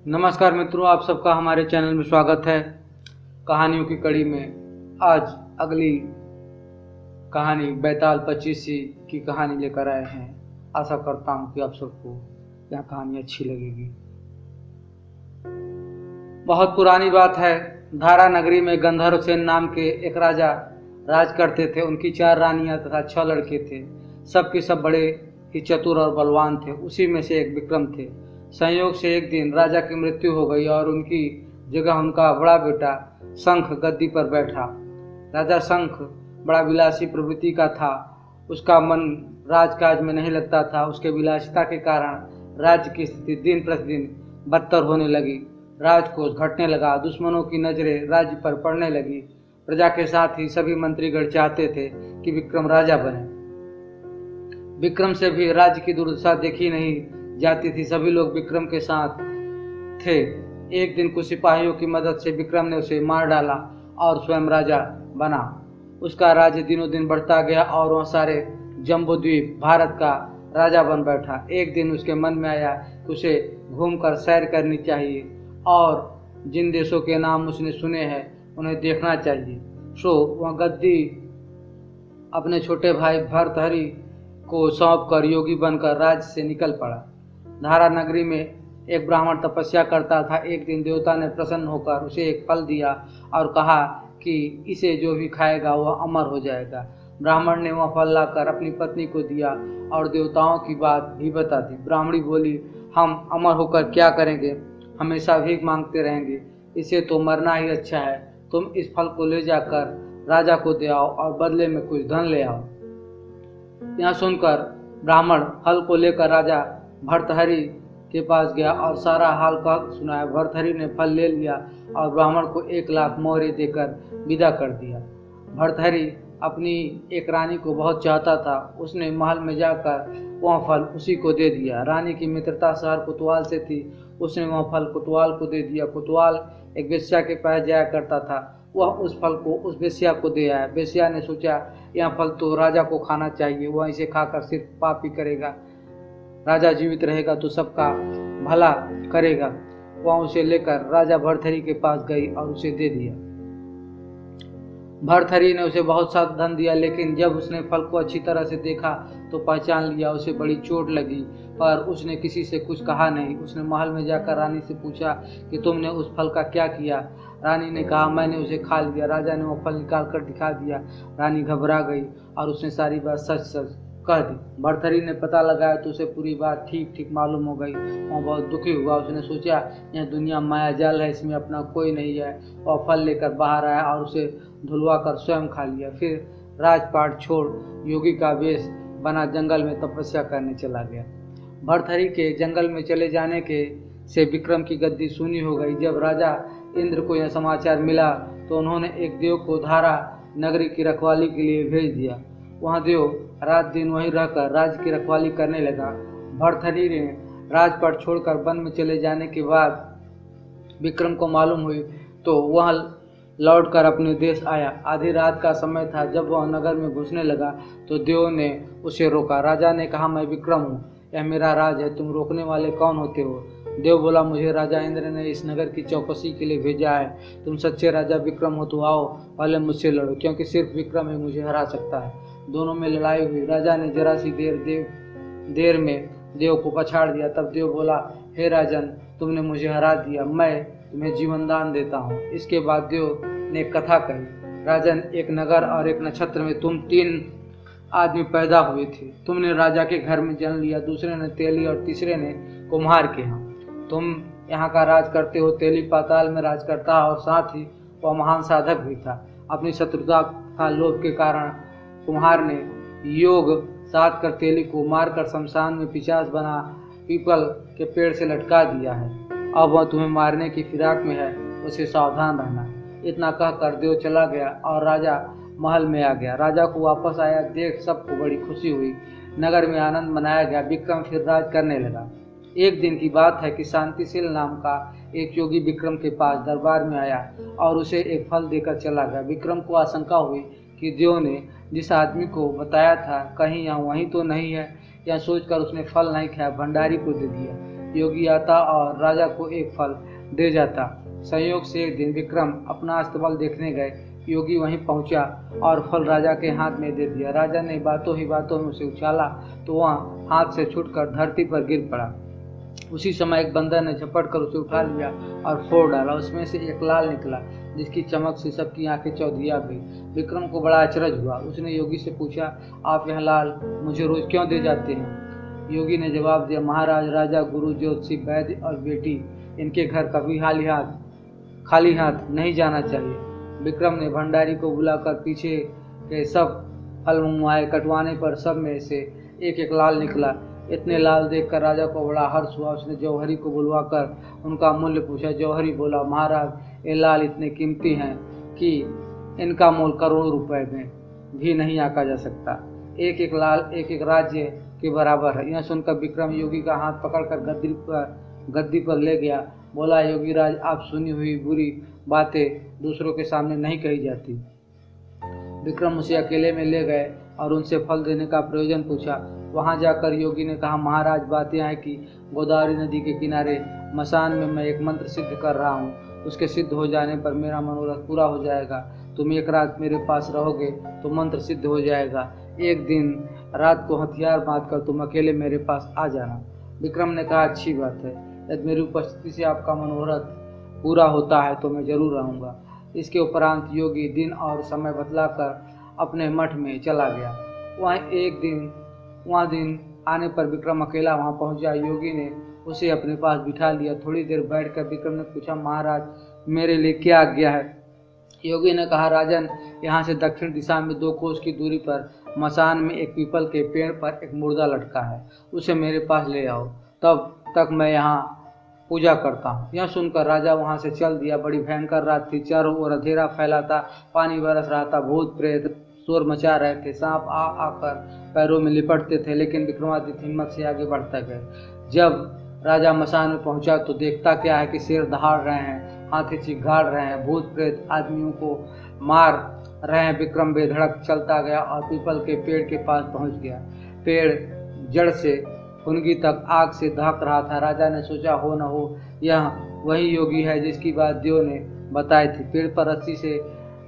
नमस्कार मित्रों, आप सबका हमारे चैनल में स्वागत है। कहानियों की कड़ी में आज अगली कहानी बैताल 25 की कहानी लेकर आए हैं। आशा करता हूँ कि आप सबको यह कहानी अच्छी लगेगी। बहुत पुरानी बात है। धारा नगरी में गंधर्व सेन नाम के एक राजा राज करते थे। उनकी 4 रानियां तथा 6 लड़के थे। सब के सब बड़े ही चतुर और बलवान थे। उसी में से एक विक्रम थे। संयोग से एक दिन राजा की मृत्यु हो गई और उनकी जगह उनका बड़ा बेटा शंख गद्दी पर बैठा। राजा शंख बड़ा विलासी प्रवृत्ति का था। उसका मन राजकाज में नहीं लगता था। उसके विलासिता के कारण राज्य की स्थिति दिन प्रतिदिन बदतर होने लगी। राजकोष घटने लगा। दुश्मनों की नजरें राज्य पर पड़ने लगी। प्रजा के साथ ही सभी मंत्रीगण चाहते थे कि विक्रम राजा बने। विक्रम से भी राज्य की दुर्दशा देखी नहीं जाती थी। सभी लोग विक्रम के साथ थे। एक दिन कुछ सिपाहियों की मदद से विक्रम ने उसे मार डाला और स्वयं राजा बना। उसका राज्य दिनों दिन बढ़ता गया और वह सारे जम्बूद्वीप भारत का राजा बन बैठा। एक दिन उसके मन में आया कि उसे घूमकर सैर करनी चाहिए और जिन देशों के नाम उसने सुने हैं उन्हें देखना चाहिए। सो वह गद्दी अपने छोटे भाई भर्तहरि को सौंप कर योगी बनकर राज्य से निकल पड़ा। धारा नगरी में एक ब्राह्मण तपस्या करता था। एक दिन देवता ने प्रसन्न होकर उसे एक फल दिया और कहा कि इसे जो भी खाएगा वह अमर हो जाएगा। ब्राह्मण ने वह फल लाकर अपनी पत्नी को दिया और देवताओं की बात भी बता दी। ब्राह्मणी बोली, हम अमर होकर क्या करेंगे? हमेशा भीख मांगते रहेंगे। इसे तो मरना ही अच्छा है। तुम इस फल को ले जाकर राजा को दे आओ और बदले में कुछ धन ले आओ। यह सुनकर ब्राह्मण फल को लेकर राजा भर्तहरि के पास गया और सारा हाल कह सुनाया। भर्तहरि ने फल ले लिया और ब्राह्मण को 1 लाख मोहरे देकर विदा कर दिया। भर्तहरि अपनी एक रानी को बहुत चाहता था। उसने महल में जाकर वह फल उसी को दे दिया। रानी की मित्रता शहर कोतवाल से थी। उसने वह फल कोतवाल को दे दिया। कोतवाल एक वेश्या के पास जाया करता था। वह उस फल को उस वेश्या को दे आया। वेश्या ने सोचा यह फल तो राजा को खाना चाहिए। वह इसे खाकर सिर्फ पाप ही करेगा। राजा जीवित रहेगा तो सबका भला करेगा। वह उसे लेकर राजा भर्तहरि के पास गई और उसे दे दिया। भर्तहरि ने उसे बहुत सा धन दिया, लेकिन जब उसने फल को अच्छी तरह से देखा तो पहचान लिया। उसे बड़ी चोट लगी पर उसने किसी से कुछ कहा नहीं। उसने महल में जाकर रानी से पूछा कि तुमने उस फल का क्या किया? रानी ने कहा, मैंने उसे खा लिया। राजा ने वो फल निकाल कर दिखा दिया। रानी घबरा गई और उसने सारी बात सच सच कह दी। भर्तहरि ने पता लगाया तो उसे पूरी बात ठीक ठीक मालूम हो गई। वह बहुत दुखी हुआ। उसने सोचा यह दुनिया माया जाल है, इसमें अपना कोई नहीं है। वह फल लेकर बाहर आया और उसे धुलवा कर स्वयं खा लिया। फिर राजपाट छोड़ योगी का वेश बना जंगल में तपस्या करने चला गया। भर्तहरि के जंगल में चले जाने के से विक्रम की गद्दी सूनी हो गई। जब राजा इंद्र को यह समाचार मिला तो उन्होंने एक देव को धारा नगरी की रखवाली के लिए भेज दिया। वह देव रात दिन वहीं रहकर राज्य की रखवाली करने लगा। भर्तहरि ने राजपाट छोड़कर वन में चले जाने के बाद विक्रम को मालूम हुई तो वह लौटकर अपने देश आया। आधी रात का समय था। जब वह नगर में घुसने लगा तो देव ने उसे रोका। राजा ने कहा, मैं विक्रम हूँ, यह मेरा राज है, तुम रोकने वाले कौन होते हो? देव बोला, मुझे राजा इंद्र ने इस नगर की चौकसी के लिए भेजा है। तुम सच्चे राजा विक्रम हो तो आओ पहले मुझसे लड़ो, क्योंकि सिर्फ विक्रम ही मुझे हरा सकता है। दोनों में लड़ाई हुई। राजा ने जरा सी देर में देव को पछाड़ दिया। तब देव बोला, हे राजन, तुमने मुझे हरा दिया, मैं तुम्हें जीवन दान देता हूँ। इसके बाद देव ने कथा कही, राजन, एक नगर और एक नक्षत्र में तुम 3 आदमी पैदा हुए थे। तुमने राजा के घर में जन्म लिया, दूसरे ने तेली और तीसरे ने कुम्हार के यहाँ। तुम यहाँ का राज करते हो। तेली पाताल में राज करता है और साथ ही वह महान साधक भी था। अपनी शत्रुता का लोभ के कारण कुम्हार ने योग साध कर तेली को मारकर शमशान में पिशाच बना पीपल के पेड़ से लटका दिया है। अब वह तुम्हें मारने की फिराक में है, उसे सावधान रहना। इतना कहकर देव चला गया और राजा महल में आ गया। राजा को वापस आया देख सबको बड़ी खुशी हुई। नगर में आनंद मनाया गया। विक्रम फिर राज करने लगा। एक दिन की बात है कि शांतिशील नाम का एक योगी विक्रम के पास दरबार में आया और उसे एक फल देकर चला गया। विक्रम को आशंका हुई कि देव ने जिस आदमी को बताया था कहीं यहाँ वहीं तो नहीं है। यह सोचकर उसने फल नहीं खाया, भंडारी को दे दिया। योगी आता और राजा को एक फल दे जाता। संयोग से एक दिन विक्रम अपना अस्तबल देखने गए। योगी वहीं पहुंचा और फल राजा के हाथ में दे दिया। राजा ने बातों ही बातों में उसे उछाला तो वह हाथ से छूटकर धरती पर गिर पड़ा। उसी समय एक बंदर ने झपट कर उसे उठा लिया और फोड़ डाला। उसमें से एक लाल निकला जिसकी चमक से सबकी आंखें चौधिया गई। विक्रम को बड़ा अचरज हुआ। उसने योगी से पूछा, आप यह लाल मुझे रोज क्यों दे जाते हैं? योगी ने जवाब दिया, महाराज, राजा, गुरु, ज्योतिषी, वैद्य और बेटी, इनके घर कभी खाली हाथ नहीं जाना चाहिए। विक्रम ने भंडारी को बुलाकर पीछे के सब फल मंगवाए। कटवाने पर सब में से एक एक लाल निकला। इतने लाल देखकर राजा को बड़ा हर्ष हुआ। उसने जौहरी को बुलवाकर उनका मूल्य पूछा। जौहरी बोला, महाराज, ये लाल इतने कीमती हैं कि इनका मोल करोड़ों रुपए में भी नहीं आंका जा सकता। एक एक लाल एक एक राज्य के बराबर है। यह सुनकर विक्रम योगी का हाथ पकड़कर गद्दी पर ले गया। बोला, योगीराज, आप सुनी हुई बुरी बातें दूसरों के सामने नहीं कही जाती। विक्रम उसे अकेले में ले गए और उनसे फल देने का प्रयोजन पूछा। वहां जाकर योगी ने कहा, महाराज, बात यह है कि गोदावरी नदी के किनारे मसान में मैं एक मंत्र सिद्ध कर रहा हूँ। उसके सिद्ध हो जाने पर मेरा मनोरथ पूरा हो जाएगा। तुम एक रात मेरे पास रहोगे तो मंत्र सिद्ध हो जाएगा। एक दिन रात को हथियार बांधकर तुम अकेले मेरे पास आ जाना। विक्रम ने कहा, अच्छी बात है, यदि मेरी उपस्थिति से आपका मनोरथ पूरा होता है तो मैं जरूर रहूँगा। इसके उपरांत योगी दिन और समय बतलाकर अपने मठ में चला गया। वहाँ दिन आने पर विक्रम अकेला वहाँ पहुँचा। योगी ने उसे अपने पास बिठा लिया। थोड़ी देर बैठकर विक्रम ने पूछा, महाराज, मेरे लिए क्या आज्ञा है? योगी ने कहा, राजन, यहाँ से दक्षिण दिशा में 2 कोस की दूरी पर मसान में एक पीपल के पेड़ पर एक मुर्दा लटका है। उसे मेरे पास ले आओ, तब तक मैं यहाँ पूजा करता हूँ। यह सुनकर राजा वहाँ से चल दिया। बड़ी भयंकर रात थी। चारों ओर अंधेरा फैला था। पानी बरस रहा था। भूत प्रेत शोर मचा रहे थे। सांप आकर पैरों में लिपटते थे, लेकिन विक्रमादित्य हिम्मत से आगे बढ़ते गए। जब राजा मसान में पहुंचा तो देखता क्या है कि शेर दहाड़ रहे हैं, हाथी चिघाड़ रहे हैं, भूत प्रेत आदमियों को मार रहे हैं। विक्रम बेधड़क चलता गया और पीपल के पेड़ के पास पहुंच गया। पेड़ जड़ से फुनगी तक आग से दहक रहा था। राजा ने सोचा, हो न हो यह वही योगी है जिसकी बात देव ने बताई थी। पेड़ पर रस्सी से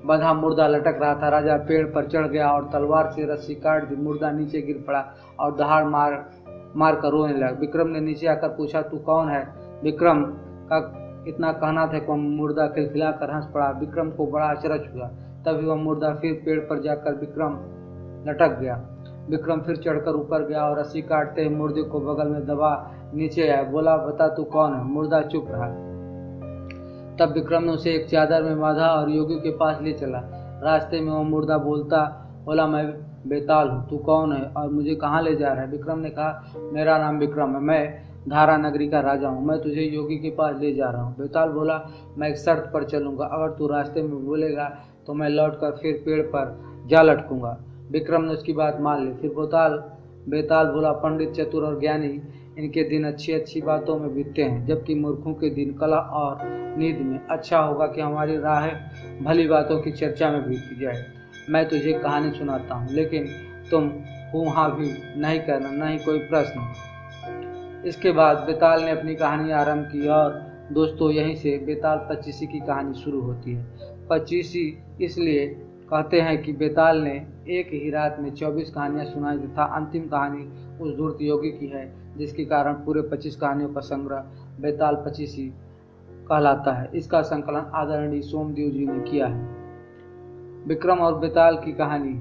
बंधा मुर्दा लटक रहा था। राजा पेड़ पर चढ़ गया और तलवार से रस्सी काट दी। मुर्दा नीचे गिर पड़ा और दहाड़ मार कर रोने लगा। विक्रम ने नीचे आकर पूछा, तू कौन है? विक्रम का इतना कहना था कि मुर्दा खिलखिला कर हंस पड़ा। विक्रम को बड़ा अचरज हुआ। तभी वह मुर्दा फिर पेड़ पर जाकर विक्रम लटक गया। विक्रम फिर चढ़कर ऊपर गया और रस्सी काटते ही मुर्दे को बगल में दबा नीचे आया। बोला, बता तू कौन है? मुर्दा चुप रहा। तब विक्रम ने उसे एक चादर में बांधा और योगी के पास ले चला। रास्ते में वह मुर्दा बोला, मैं बेताल हूँ, तू कौन है और मुझे कहाँ ले जा रहा है? विक्रम ने कहा, मेरा नाम विक्रम है, मैं धारा नगरी का राजा हूँ, मैं तुझे योगी के पास ले जा रहा हूँ। बेताल बोला, मैं एक शर्त पर चलूँगा, अगर तू रास्ते में बोलेगा तो मैं लौटकर फिर पेड़ पर जा लटकूँगा। विक्रम ने उसकी बात मान ली। फिर बेताल बोला, पंडित, चतुर और ज्ञानी, इनके दिन अच्छी बातों में बीतते हैं, जबकि मूर्खों के दिन कला और नींद में। अच्छा होगा कि हमारी राह भली बातों की चर्चा में बीत जाए। मैं तुझे कहानी सुनाता हूँ, लेकिन तुम हाँ भी नहीं करना, नहीं कोई प्रश्न। इसके बाद बेताल ने अपनी कहानी आरंभ की और दोस्तों, यहीं से बेताल पच्चीसी की कहानी शुरू होती है। पच्चीसी इसलिए कहते हैं कि बेताल ने एक ही रात में 24 कहानियाँ सुनाई तथा अंतिम कहानी उस धूर्त योगी की है, जिसके कारण पूरे 25 कहानियों का संग्रह बेताल पच्चीसी कहलाता है। इसका संकलन आदरणीय सोमदेव जी ने किया है। विक्रम और बेताल की कहानी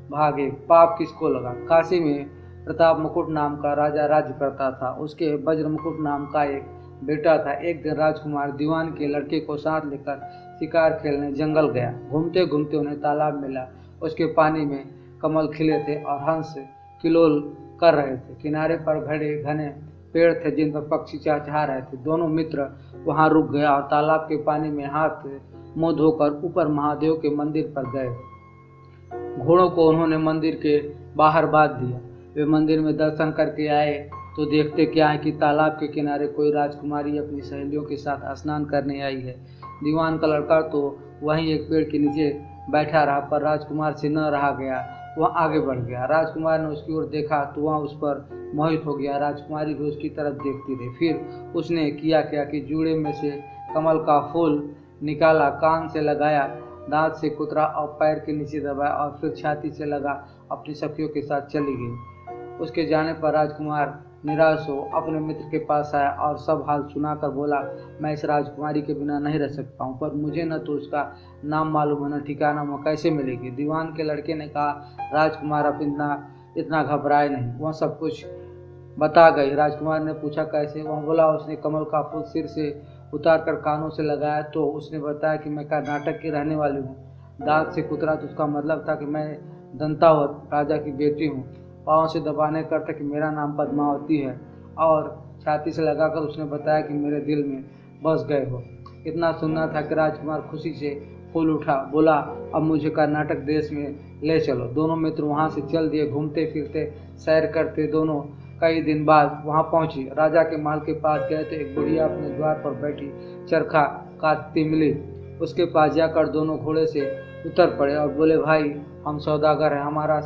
भाग 1। पाप किसको लगा? काशी में प्रताप मुकुट नाम का राजा राज्य करता था। उसके वज्र मुकुट नाम का एक बेटा था। एक दिन राजकुमार दीवान के लड़के को साथ लेकर शिकार खेलने जंगल गया। घूमते घूमते उन्हें तालाब मिला। उसके पानी में कमल खिले थे और हंस किलोल कर रहे थे। किनारे पर घने पेड़ थे जिन पर पक्षी चहचहा रहे थे। दोनों मित्र वहां रुक गए और तालाब के पानी में हाथ मुंह धोकर ऊपर महादेव के मंदिर पर गए। घोड़ों को उन्होंने मंदिर के बाहर बांध दिया। वे मंदिर में दर्शन करके आए तो देखते क्या है कि तालाब के किनारे कोई राजकुमारी अपनी सहेलियों के साथ स्नान करने आई है। दीवान का लड़का तो वहीं एक पेड़ के नीचे बैठा रहा, पर राजकुमार से न रहा गया। वह आगे बढ़ गया। राजकुमार ने उसकी ओर देखा तो वह उस पर मोहित हो गया। राजकुमारी भी उसकी तरफ देखती रही। फिर उसने किया क्या कि जूड़े में से कमल का फूल निकाला, कान से लगाया, दांत से कुतरा और पैर के नीचे दबाया और फिर छाती से लगा अपनी सखियों के साथ चली गई। उसके जाने पर राजकुमार निराश हो अपने मित्र के पास आया और सब हाल सुनाकर बोला, मैं इस राजकुमारी के बिना नहीं रह सकता हूँ, पर मुझे न तो उसका नाम मालूम है न ठिकाना, वह कैसे मिलेगी। दीवान के लड़के ने कहा, राजकुमार अब इतना घबराए नहीं, वह सब कुछ बता गई। राजकुमार ने पूछा, कैसे? वह बोला, उसने कमल का फूल सिर से उतार कर कानों से लगाया तो उसने बताया कि मैं कर्नाटक की रहने वाली हूँ। दांत से कुतरा तो उसका मतलब था कि मैं दंतावत राजा की बेटी हूँ। पाँव से दबाने का अर्थ कि मेरा नाम पद्मावती है, और छाती से लगाकर उसने बताया कि मेरे दिल में बस गए हो। इतना सुनना था कि राजकुमार खुशी से फूल उठा, बोला, अब मुझे कर्नाटक देश में ले चलो। दोनों मित्र वहाँ से चल दिए। घूमते फिरते सैर करते दोनों कई दिन बाद वहाँ पहुँची। राजा के महल के पास गए तो एक बुढ़िया अपने द्वार पर बैठी चरखा काटती मिली। उसके पास जाकर दोनों घोड़े से उतर पड़े और बोले, भाई हम सौदागर हैं, हमारा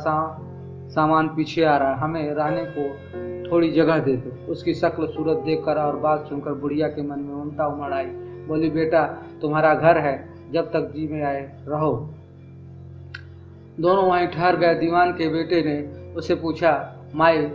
सामान पीछे आ रहा है, हमें रहने को थोड़ी जगह दे दो। उसकी शक्ल सूरत देखकर और बात सुनकर बुढ़िया के मन में ममता उमड़ आई। बोली, बेटा तुम्हारा घर है, जब तक जी में आए रहो। दोनों वहीं ठहर गए। दीवान के बेटे ने उसे पूछा, माई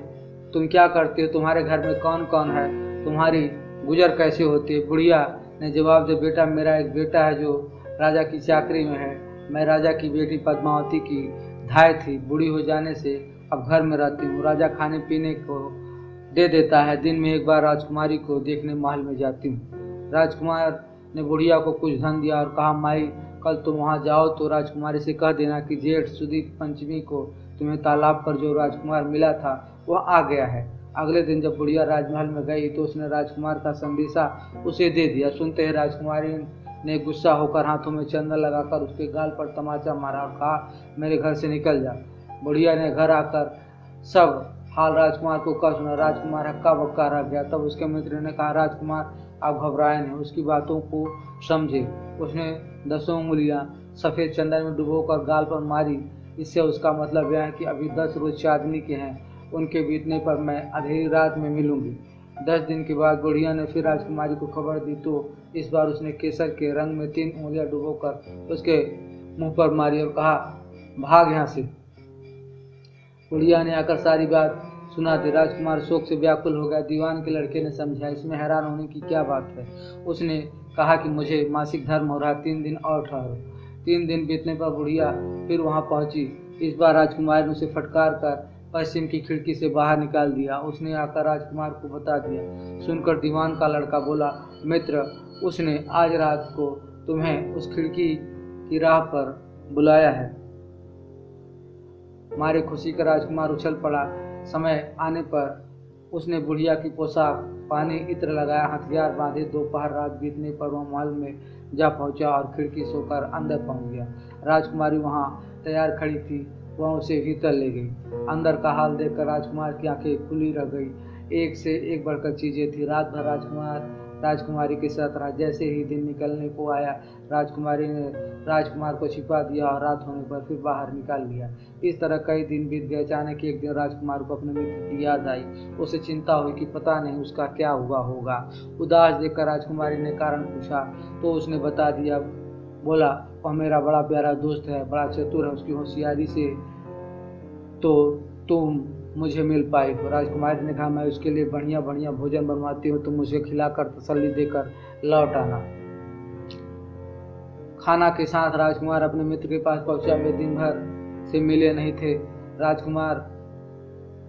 तुम क्या करते हो? तुम्हारे घर में कौन कौन है? तुम्हारी गुजर कैसे होती है? बुढ़िया ने जवाब दिया, बेटा मेरा एक बेटा है जो राजा की चाकरी में है। मैं राजा की बेटी पद्मावती की धाय थी। बूढ़ी हो जाने से अब घर में रहती हूँ। राजा खाने पीने को दे देता है। दिन में एक बार राजकुमारी को देखने महल में जाती हूँ। राजकुमार ने बुढ़िया को कुछ धन दिया और कहा, माई कल तुम वहाँ जाओ तो राजकुमारी से कह देना कि जेठ सुदी पंचमी को तुम्हें तालाब पर जो राजकुमार मिला था वह आ गया है। अगले दिन जब बुढ़िया राजमहल में गई तो उसने राजकुमार का संदेशा उसे दे दिया। सुनते ही राजकुमारी ने गुस्सा होकर हाथों में चंदन लगाकर उसके गाल पर तमाचा मारा और कहा, मेरे घर से निकल जा। बुढ़िया ने घर आकर सब हाल राजकुमार को कह सुना। राजकुमार हक्का बक्का रह गया। तब उसके मित्र ने कहा, राजकुमार आप घबराए नहीं, उसकी बातों को समझे। उसने 10 उंगलियां सफ़ेद चंदन में डुबोकर गाल पर मारी। इससे उसका मतलब यह है कि अभी 10 रोज चांदनी के हैं, उनके बीतने पर मैं अंधेरी रात में मिलूंगी। 10 दिन के बाद बुढ़िया ने फिर राजकुमारी को खबर दी तो इस बार उसने केसर के रंग में 3 उंगलियां डुबोकर उसके मुंह पर मारी और कहा, भाग यहाँ से। बुढ़िया ने आकर सारी बात सुना दी। राजकुमार शोक से व्याकुल हो गया। दीवान के लड़के ने समझा, इसमें हैरान होने की क्या बात है। उसने कहा कि मुझे मासिक धर्म हो रहा, 3 दिन और ठहरो। 3 दिन बीतने पर बुढ़िया फिर वहां पहुंची। इस बार राजकुमार ने उसे फटकार कर पश्चिम की खिड़की से बाहर निकाल दिया। उसने आकर राजकुमार को बता दिया। सुनकर दीवान का लड़का बोला, मित्र उसने आज रात को तुम्हें उस खिड़की की राह पर बुलाया है। मारे खुशी का राजकुमार उछल पड़ा। समय आने पर उसने बुढ़िया की पोशाक, पानी, इत्र लगाया, हथियार बांधे। दोपहर रात बीतने पर वह महल में जा पहुंचा और खिड़की से होकर अंदर पहुंच गया। राजकुमारी वहां तैयार खड़ी थी। वह उसे भीतर ले गई। अंदर का हाल देखकर राजकुमार की आंखें खुली रह गई। एक से एक बढ़कर चीजें थी। रात भर राजकुमार राजकुमारी के साथ रहा। जैसे ही दिन निकलने को आया, राजकुमारी ने राजकुमार को छिपा दिया और रात होने पर फिर बाहर निकाल लिया। इस तरह कई दिन बीत गए। अचानक एक दिन राजकुमार को अपने मित्र की याद आई। उसे चिंता हुई कि पता नहीं उसका क्या हुआ होगा। उदास देखकर राजकुमारी ने कारण पूछा तो उसने बता दिया। बोला, वह मेरा बड़ा प्यारा दोस्त है, बड़ा चतुर है, उसकी होशियारी से तो तुम मुझे मिल पाई हो। राजकुमारी ने कहा, मैं उसके लिए बढ़िया बढ़िया भोजन बनवाती हूँ, तुम मुझे खिलाकर तसल्ली देकर लौट आना। खाना के साथ राजकुमार अपने मित्र के पास पहुंचा। वे दिन भर से मिले नहीं थे। राजकुमार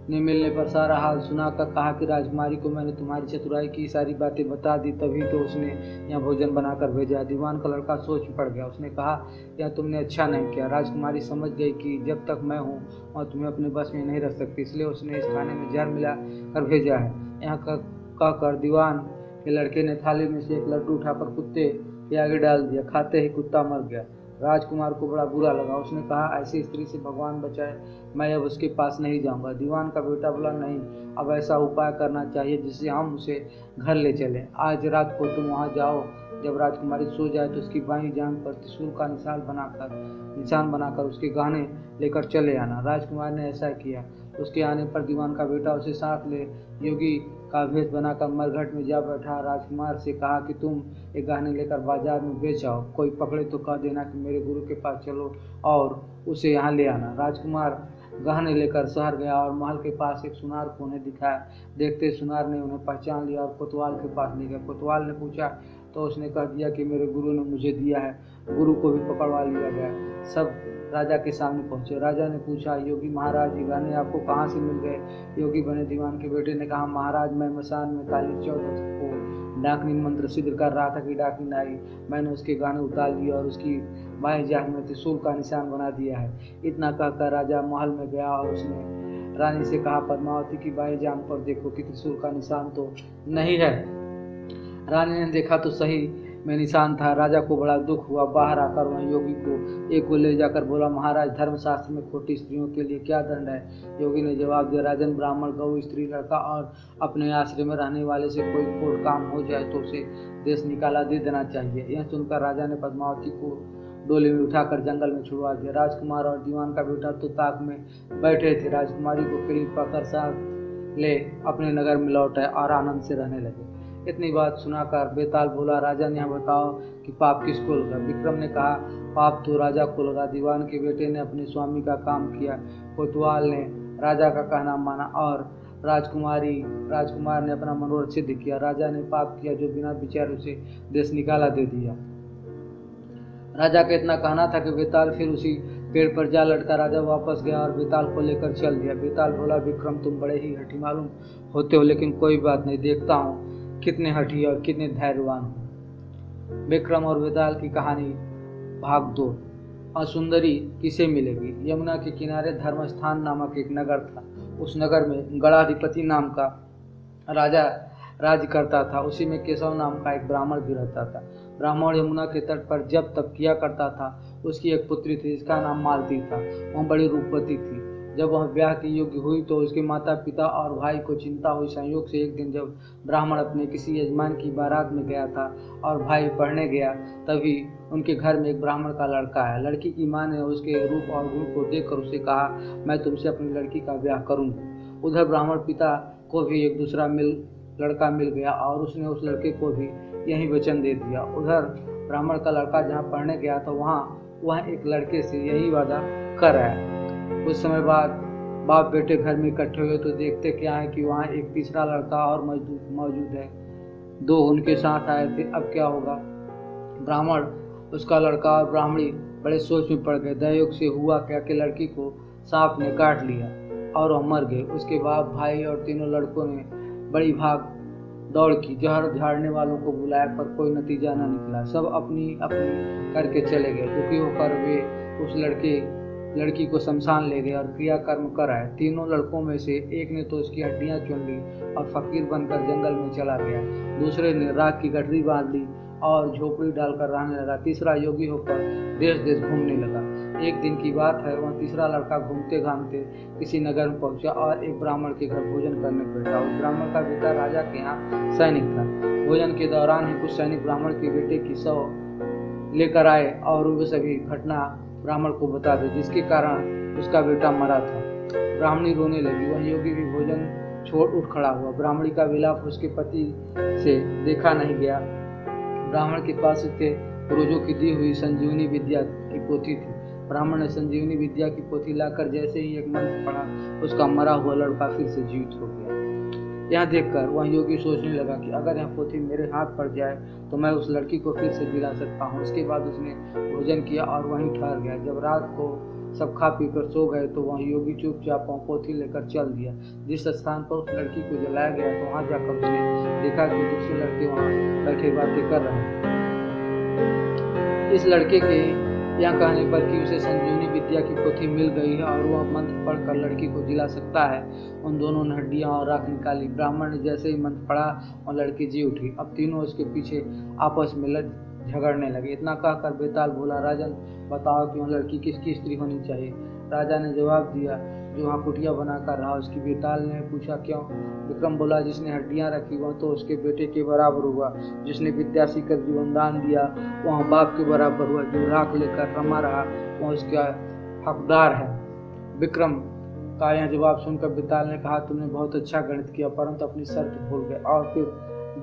ने मिलने पर सारा हाल सुनाकर कहा कि राजकुमारी को मैंने तुम्हारी चतुराई की सारी बातें बता दी, तभी तो उसने यहाँ भोजन बनाकर भेजा। दीवान का लड़का सोच में पड़ गया। उसने कहा, यह तुमने अच्छा नहीं किया। राजकुमारी समझ गई कि जब तक मैं हूँ वह तुम्हें अपने बस में नहीं रख सकती, इसलिए उसने इस खाने में जहर मिला कर भेजा है। यहाँ कहकर दीवान के लड़के ने थाली में से एक लड्डू उठाकर कुत्ते के आगे डाल दिया। खाते ही कुत्ता मर गया। राजकुमार को बड़ा बुरा लगा। उसने कहा, ऐसी स्त्री से भगवान बचाए, मैं अब उसके पास नहीं जाऊंगा। दीवान का बेटा बोला, नहीं, अब ऐसा उपाय करना चाहिए जिससे हम उसे घर ले चलें। आज रात को तुम वहां जाओ, जब राजकुमारी सो जाए तो उसकी बाईं जांघ पर त्रिशूल का निशान बनाकर उसके गहने लेकर चले आना। राजकुमार ने ऐसा किया। उसके आने पर दीवान का बेटा उसे साथ ले योगी का भेष बनाकर मरघट में जा बैठा। राजकुमार से कहा कि तुम एक गहने लेकर बाजार में बेच आओ, कोई पकड़े तो कह देना कि मेरे गुरु के पास चलो और उसे यहाँ ले आना। राजकुमार गहने लेकर शहर गया और महल के पास एक सुनार को उन्हें दिखाया। देखते सुनार ने उन्हें पहचान लिया और कोतवाल के पास ले गया। कोतवाल ने पूछा तो उसने कह दिया कि मेरे गुरु ने मुझे दिया है। गुरु को भी पकड़वा लिया गया। सब राजा के सामने पहुंचे। राजा ने पूछा, योगी महाराज, ये गहने आपको कहाँ से मिल गए? योगी बने दीवान के बेटे ने कहा, महाराज, मैं मसान में काली 14 को डाकनी मंत्र सिद्ध कर रहा था कि डाकनी आई। मैंने उसके गहने उतार लिए और उसकी बाएं जांघ में त्रिशूल का निशान बना दिया है। इतना कहकर राजा महल में गया और उसने रानी से कहा, पद्मावती की बाएं जांघ पर देखो कि त्रिशूल का निशान तो नहीं है। रानी ने देखा तो सही में निशान था। राजा को बड़ा दुख हुआ। बाहर आकर वह योगी को एक को ले जाकर बोला, महाराज, धर्मशास्त्र में खोटी स्त्रियों के लिए क्या दंड है? योगी ने जवाब दिया, राजन, ब्राह्मण, गौ, स्त्री, लड़का और अपने आश्रम में रहने वाले से कोई खोट काम हो जाए तो उसे देश निकाला दे देना चाहिए। यह सुनकर राजा ने पद्मावती को डोले में उठाकर जंगल में छुड़वा दिया। राजकुमार और दीवान का बेटा तो ताक में बैठे थे। राजकुमारी को किली पकड़ साथ ले अपने नगर में लौटे और आनंद से रहने लगे। इतनी बात सुनाकर बेताल बोला, राजन, यह बताओ कि पाप किसको लगा? विक्रम ने कहा, पाप तो राजा को लगा। दीवान के बेटे ने अपने स्वामी का काम किया, कोतवाल ने राजा का कहना माना और राजकुमार ने अपना मनोरथ सिद्ध किया। राजा ने पाप किया जो बिना विचार उसे देश निकाला दे दिया। राजा का इतना कहना था कि बेताल फिर उसी पेड़ पर जा लटका। राजा वापस गया और बेताल को लेकर चल दिया। बेताल बोला, विक्रम, तुम बड़े ही हठी मालूम होते हो, लेकिन कोई बात नहीं, देखता हूँ कितने हठी और कितने धैर्यवान हो। विक्रम और बेताल की कहानी भाग 2। असुंदरी किसे मिलेगी? यमुना के किनारे धर्मस्थान नामक एक नगर था। उस नगर में गणाधिपति नाम का राजा राज्य करता था। उसी में केशव नाम का एक ब्राह्मण भी रहता था। ब्राह्मण यमुना के तट पर जप तप किया करता था। उसकी एक पुत्री थी जिसका नाम मालती था। वह बड़ी रूपवती थी। जब वह ब्याह के योग्य हुई तो उसके माता पिता और भाई को चिंता हुई। संयोग से एक दिन जब ब्राह्मण अपने किसी यजमान की बारात में गया था और भाई पढ़ने गया, तभी उनके घर में एक ब्राह्मण का लड़का है। लड़की की माँ ने उसके रूप और गुण को देखकर उसे कहा, मैं तुमसे अपनी लड़की का ब्याह करूँगी। उधर ब्राह्मण पिता को भी एक दूसरा लड़का मिल गया और उसने उस लड़के को भी यही वचन दे दिया। उधर ब्राह्मण का लड़का जहाँ पढ़ने गया था वहाँ एक लड़के से यही वादा कर आया। कुछ समय बाद बाप बेटे घर में इकट्ठे हुए तो देखते क्या है कि वहाँ एक तीसरा लड़का और मौजूद है। दो उनके साथ आए थे। अब क्या होगा? ब्राह्मण, उसका लड़का और ब्राह्मणी बड़े सोच में पड़ गए। दयोग से हुआ क्या कि लड़की को सांप ने काट लिया और वह मर गए। उसके बाद भाई और तीनों लड़कों ने बड़ी भाग दौड़ की। जहर झाड़ने वालों को बुलाया पर कोई नतीजा न निकला। सब अपनी अपनी करके चले गए। दुखी होकर वे उस लड़की को शमशान ले गए और क्रियाकर्म कराए। तीनों लड़कों में से एक ने तो उसकी हड्डियां चुन ली और फकीर बनकर जंगल में चला गया। दूसरे ने राख की गठरी बांध ली और झोपड़ी डालकर रहने लगा। तीसरा योगी होकर देश देश घूमने लगा। एक दिन की बात है, वह तीसरा लड़का घूमते घामते किसी नगर में पहुंचा और एक ब्राह्मण के घर भोजन करने बैठा। उस ब्राह्मण का बेटा राजा के यहाँ सैनिक था। भोजन के दौरान ही कुछ सैनिक ब्राह्मण के बेटे की शव लेकर आए और वो सभी घटना ब्राह्मण को बता दे, जिसके कारण उसका बेटा मरा था। ब्राह्मणी रोने लगी। वह योगी भी भोजन छोड़ उठ खड़ा हुआ। ब्राह्मणी का विलाप उसके पति से देखा नहीं गया। ब्राह्मण के पास उसके पूर्वजों की दी हुई संजीवनी विद्या की पोथी थी। ब्राह्मण ने संजीवनी विद्या की पोथी लाकर जैसे ही एक मंत्र पढ़ा, उसका मरा हुआ लड़का फिर से जीवित हो गया। यह देखकर वह योगी सोचने लगा कि अगर यह पोथी मेरे हाथ पड़ जाए तो मैं उस लड़की को फिर से दिला सकता हूँ। इसके बाद उसने भोजन किया और वहीं ठहर गया। जब रात को सब खा पी कर सो गए तो वह योगी चुपचाप पोथी लेकर चल दिया। जिस स्थान पर उस लड़की को जलाया गया तो वहां जाकर उसने देखा कि दूसरे लड़के वहां बैठे बातें कर रहे हैं। इस लड़के के यहाँ कहने पर कि उसे संजीवनी विद्या की पोथी मिल गई है और वह मंत्र पढ़कर लड़की को जिला सकता है। उन दोनों ने हड्डियां और राख निकाली। ब्राह्मण ने जैसे ही मंत्र पढ़ा और लड़की जी उठी। अब तीनों उसके पीछे आपस में झगड़ने लगे। इतना कहकर बेताल बोला, राजन बताओ क्यों लड़की किसकी स्त्री होनी चाहिए। राजा ने जवाब दिया, जो वहाँ कुटिया बनाकर रहा उसकी। बेताल ने पूछा क्यों। विक्रम बोला, जिसने हड्डियाँ रखी वह तो उसके बेटे के बराबर हुआ, जिसने विद्या सीखकर जीवनदान दिया वहाँ बाप के बराबर हुआ, जो राख लेकर रमा रहा वह उसका हकदार है। विक्रम का यह जवाब सुनकर बेताल ने कहा, तुमने बहुत अच्छा गणित किया, परंतु अपनी शर्त भूल गए। और फिर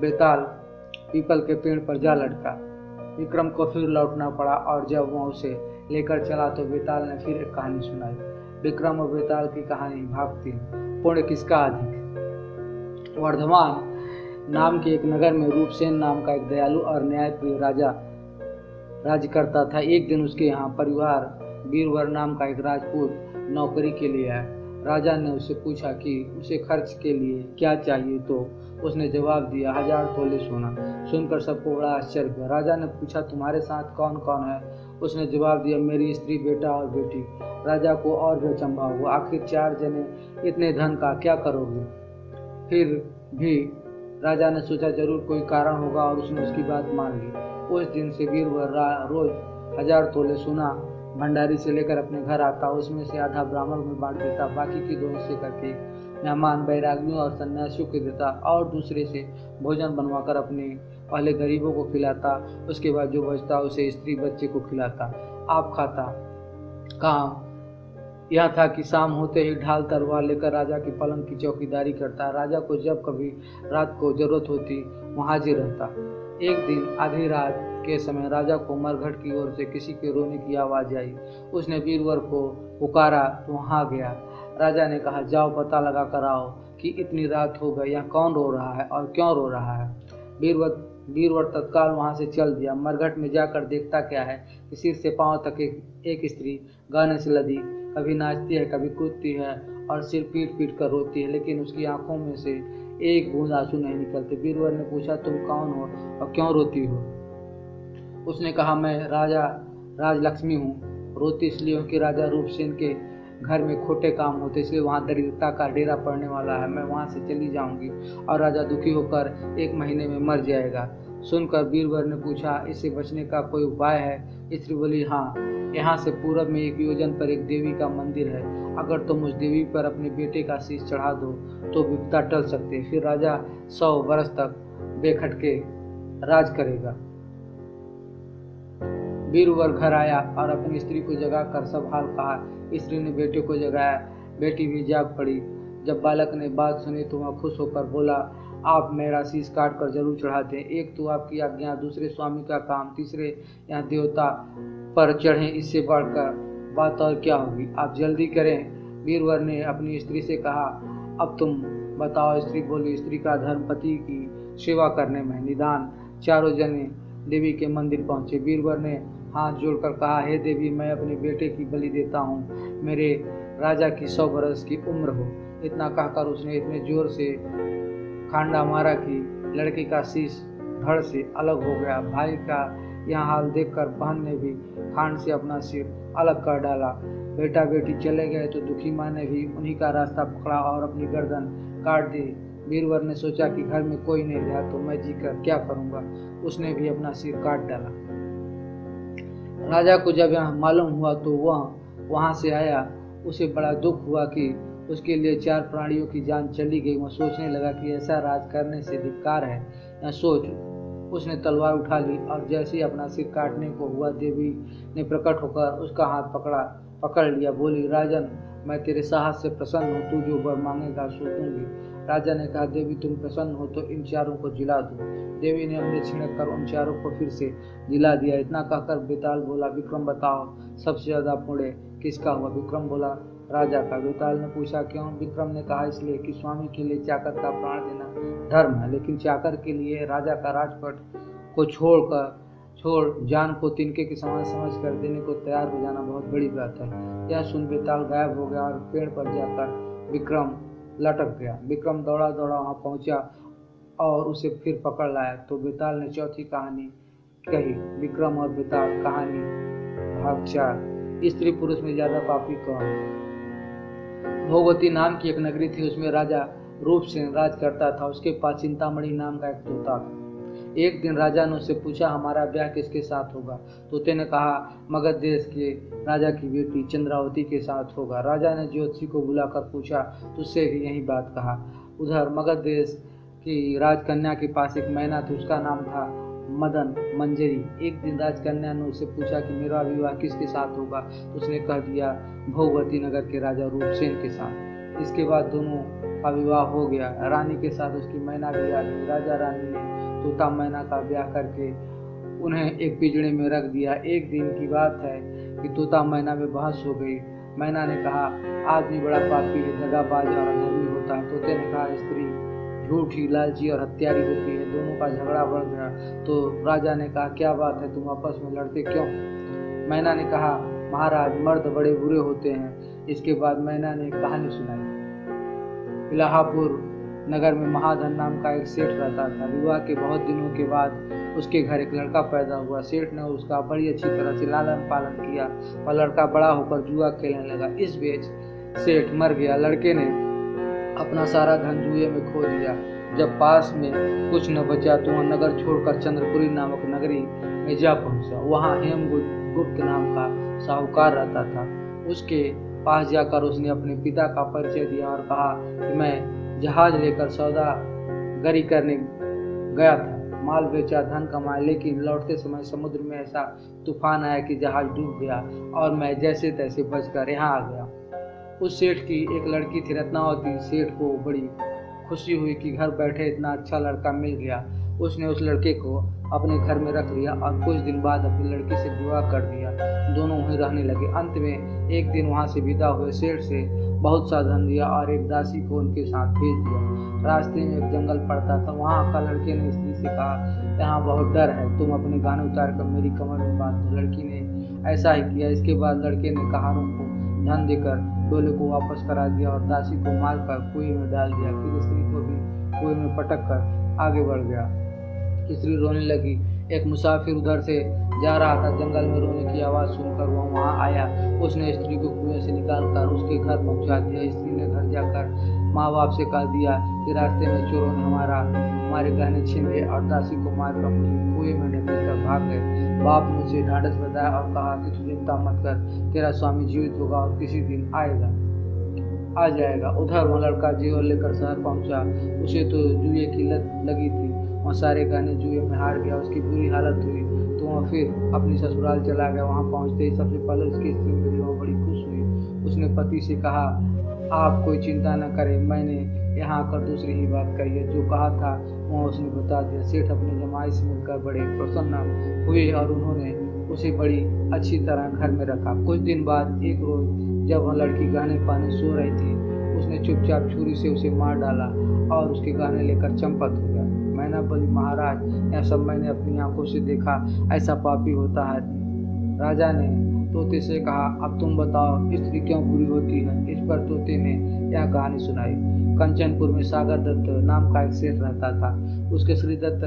बेताल पीपल के पेड़ पर जा लटका। विक्रम को फिर लौटना पड़ा और जब वह उसे लेकर चला तो बेताल ने फिर एक कहानी सुनाई। विक्रम और बेताल की कहानी भाग 3। पुण्य किसका अधिक। वर्धमान नाम के एक नगर में रूपसेन नाम का एक दयालु और न्यायप्रिय राजा राज्य करता था। एक दिन उसके यहाँ परिवार बीरवर नाम का एक राजपूत नौकरी के लिए आया। राजा ने उससे पूछा कि उसे खर्च के लिए क्या चाहिए, तो उसने जवाब दिया, 1000 तोले सोना। सुनकर सबको बड़ा आश्चर्य हुआ। राजा ने पूछा, तुम्हारे साथ कौन कौन है। उसने जवाब दिया, मेरी स्त्री, बेटा और बेटी। राजा को और भी अचंभा हुआ, आखिर 4 जने इतने धन का क्या करोगे। फिर भी राजा ने सोचा जरूर कोई कारण होगा और उसने उसकी बात मान ली। उस दिन से बीरवर रोज 1000 तोले सोना भंडारी से लेकर अपने घर आता, उसमें से आधा ब्राह्मण में बांट देता, बाकी की 2 हिस्से करके मेहमान बैरागियों और सन्यासियों को देता और दूसरे से भोजन बनवाकर अपने पहले गरीबों को खिलाता, उसके बाद जो बचता उसे स्त्री बच्चे को खिलाता, आप खाता। काम यह था कि शाम होते ही ढाल तलवार लेकर राजा के पलंग की चौकीदारी करता। राजा को जब कभी रात को जरूरत होती वहाँ हाजिर रहता। एक दिन आधी रात के समय राजा को मरघट की ओर से किसी के रोने की आवाज़ आई। उसने बीरवर को पुकारा तो वहाँ गया। राजा ने कहा, जाओ पता लगा कर आओ कि इतनी रात हो गई, यहाँ कौन रो रहा है और क्यों रो रहा है। बीरवर तत्काल वहाँ से चल दिया। मरघट में जाकर देखता क्या है कि सिर से पांव तक एक स्त्री गाने से लदी, कभी नाचती है कभी कूदती है और सिर पीट पीट कर रोती है, लेकिन उसकी आंखों में से एक बूंद आंसू नहीं निकलते। बीरवर ने पूछा, तुम कौन हो और क्यों रोती हो। उसने कहा, मैं राजा राजलक्ष्मी हूँ। रोती इसलिए हूँ कि राजा रूपसेन के घर में खोटे काम होते, इसलिए वहाँ दरिद्रता का डेरा पड़ने वाला है। मैं वहाँ से चली जाऊंगी और राजा दुखी होकर 1 महीने में मर जाएगा। सुनकर बीरवर ने पूछा, इससे बचने का कोई उपाय है। स्त्री बोली, हाँ, यहाँ से पूरब में 1 योजन पर एक देवी का मंदिर है। अगर तुम उस देवी पर अपने बेटे का शीश चढ़ा दो तो विपदा टल सकते। फिर राजा 100 वर्ष तक बेखटके राज करेगा। बीरवर घर आया और अपनी स्त्री को जगाकर सब हाल कहा। स्त्री ने बेटे को जगाया, बेटी भी जाग पड़ी। जब बालक ने बात सुनी तो वह खुश होकर बोला, आप मेरा शीश काट कर जरूर चढ़ा दें। एक तो आपकी आज्ञा, दूसरे स्वामी का काम, तीसरे यहाँ देवता पर चढ़े, इससे बढ़कर बात और क्या होगी। आप जल्दी करें। बीरवर ने अपनी स्त्री से कहा, अब तुम बताओ। स्त्री बोली, स्त्री का धर्म पति की सेवा करने में निदान। चारों जने देवी के मंदिर पहुंचे। बीरवर ने हाथ जोड़कर कहा, हे देवी, मैं अपने बेटे की बलि देता हूँ, मेरे राजा की 100 वर्ष की उम्र हो। इतना कहकर उसने इतने जोर से खांडा मारा कि लड़के का शीश धड़ से अलग हो गया। भाई का यह हाल देखकर बहन ने भी खांड से अपना सिर अलग कर डाला। बेटा बेटी चले गए तो दुखी माँ ने भी उन्हीं का रास्ता पकड़ा और अपनी गर्दन काट दी। बीरवर ने सोचा कि घर में कोई नहीं रहा तो मैं जीकर क्या करूँगा। उसने भी अपना सिर काट डाला। राजा को जब यह मालूम हुआ तो वह वहाँ से आया। उसे बड़ा दुख हुआ कि उसके लिए 4 प्राणियों की जान चली गई। वह सोचने लगा कि ऐसा राज करने से धिक्कार है। यह सोच उसने तलवार उठा ली और जैसे ही अपना सिर काटने को हुआ, देवी ने प्रकट होकर उसका हाथ पकड़ लिया। बोली, राजन, मैं तेरे साहस से प्रसन्न हूँ, तू जो वर मांगेगा सो दूंगी। राजा ने कहा, देवी तुम प्रसन्न हो तो इन 4 को जिला दो। देवी ने अमृत छिड़क कर उन 4 को फिर से जिला दिया। इतना कहकर बेताल बोला, विक्रम बताओ, सबसे ज्यादा पुण्य किसका हुआ। विक्रम बोला, राजा का। बेताल ने पूछा, क्यों। विक्रम ने कहा, इसलिए कि स्वामी के लिए चाकर का प्राण देना धर्म है, लेकिन चाकर के लिए राजा का राजपट को छोड़ जान को तिनके के समान समझ कर देने को तैयार हो जाना बहुत बड़ी बात है। यह सुन बेताल गायब हो गया और पेड़ पर जाकर विक्रम लटक गया। विक्रम दौड़ा दौड़ा वहाँ पहुँचा और उसे फिर पकड़ लाया तो बेताल ने चौथी कहानी कही। विक्रम और बेताल कहानी भाग 4। स्त्री पुरुष में ज्यादा पापी कौन। भोगवती नाम की एक नगरी थी, उसमें राजा रूपसेन राज करता था। उसके पास चिंतामणि नाम का एक तोता था। एक दिन राजा ने उससे पूछा, हमारा ब्याह किसके साथ होगा? तोते ने कहा, मगध देश के राजा की बेटी चंद्रावती के साथ होगा। राजा ने ज्योतिषी को बुलाकर पूछा, तुझसे भी यही बात कहा। उधर मगध देश की राजकन्या के पास एक मैना थी, उसका नाम था मदन मंजरी। एक दिन राजकन्या ने उससे पूछा कि मेरा विवाह किसके साथ होगा? तो उसने कह दिया, भोगवती नगर के राजा रूपसेन के साथ। इसके बाद दोनों का विवाह हो गया। रानी के साथ उसकी मैना भी आ गई। राजा रानी ने तोता मैना का ब्याह करके उन्हें एक पिंजरे में रख दिया। एक दिन की बात है कि तोता मैना में बहस हो गई। मैना ने कहा, आदमी बड़ा पापी है, दगाबाज और अधर्मी होता है। तोते ने कहा, स्त्री झूठी, लालची और हत्यारी होती है। दोनों का झगड़ा बढ़ गया। तो राजा ने कहा, क्या बात है, तुम आपस में लड़ते क्यों? मैना ने कहा, महाराज, मर्द बड़े बुरे होते हैं। इसके बाद मैना ने एक कहानी सुनाई। इलाहापुर नगर में महाधन नाम का एक सेठ रहता था। विवाह के बहुत दिनों के बाद उसके घर एक लड़का पैदा हुआ। सेठ ने उसका बड़ी अच्छी तरह से लालन पालन किया, पर लड़का बड़ा होकर जुआ खेलने लगा। इस बीच सेठ मर गया। लड़के ने अपना सारा धन जुए में खो दिया। जब पास में कुछ न बचा तो वह नगर छोड़कर चंद्रपुरी नामक नगरी में जा पहुंचा। वहां हेमगुप्त नाम का साहूकार रहता था। उसके पास जाकर उसने अपने पिता का परिचय दिया और कहा कि मैं जहाज लेकर सौदागरी करने गया था, माल बेचा, धन कमाया, लेकिन लौटते समय समुद्र में ऐसा तूफान आया कि जहाज डूब गया और मैं जैसे तैसे बचकर यहाँ आ गया। उस सेठ की एक लड़की थी, रत्नावती। सेठ को बड़ी खुशी हुई कि घर बैठे इतना अच्छा लड़का मिल गया। उसने उस लड़के को अपने घर में रख लिया और कुछ दिन बाद अपनी लड़की से विवाह कर दिया। दोनों वहीं रहने लगे। अंत में एक दिन वहां से विदा हुए। सेठ से बहुत सा धन दिया और एक दासी को उनके साथ भेज दिया। रास्ते में एक जंगल पड़ता था। वहां का लड़के ने स्त्री से कहा, यहाँ बहुत डर है, तुम अपने गहने उतार कर मेरी कमर में बांध दो। लड़की ने ऐसा ही किया। इसके बाद लड़के ने कहारों को धन देकर डोले को वापस करा दिया और दासी को मारकर कुएं में डाल दिया। फिर स्त्री को भी कुएं में पटक कर आगे बढ़ गया। स्त्री रोने लगी। एक मुसाफिर उधर से जा रहा था। जंगल में रोने की आवाज़ सुनकर वह वहां आया। उसने स्त्री को कुएं से निकालकर उसके घर पहुंचा दिया। स्त्री ने घर जाकर माँ बाप से कह दिया कि रास्ते में चोरों ने हमारे गहने छीन लिए और दासी को मारकर मुझे कुएं में ढकेल कर भाग गए। बाप ने उसे ढांढस बताया और कहा कि तू चिंता मत कर, तेरा स्वामी जीवित होगा और किसी दिन आ जाएगा। उधर वह लड़का जेवर लेकर शहर पहुंचा। उसे तो जुए की लत लगी थी। वह सारे गहने जुए में हार गया। उसकी बुरी हालत हुई तो वह फिर अपनी ससुराल चला गया। वहां पहुंचते ही सबसे पहले उसकी स्त्री मिली। वह बड़ी खुश हुई। उसने पति से कहा, आप कोई चिंता न करें, मैंने यहाँ आकर दूसरी ही बात कही है। जो कहा था वह उसने बता दिया। सेठ अपने जमाई से मिलकर बड़े प्रसन्न हुए और उन्होंने उसे बड़ी अच्छी तरह घर में रखा। कुछ दिन बाद एक रोज जब वह लड़की गहने पाने सो रही थी, उसने चुपचाप छुरी से उसे मार डाला और उसके गहने लेकर चंपत हो गया। मैना बोली, महाराज, यह सब मैंने अपनी आंखों से देखा, ऐसा पापी होता है। राजा ने तोते से कहा, अब तुम बताओ, स्त्री क्यों बुरी होती है? इस पर तोते ने यह कहानी सुनाई। कंचनपुर में सागर दत्त नाम का एक सेठ रहता था। उसके श्री दत्त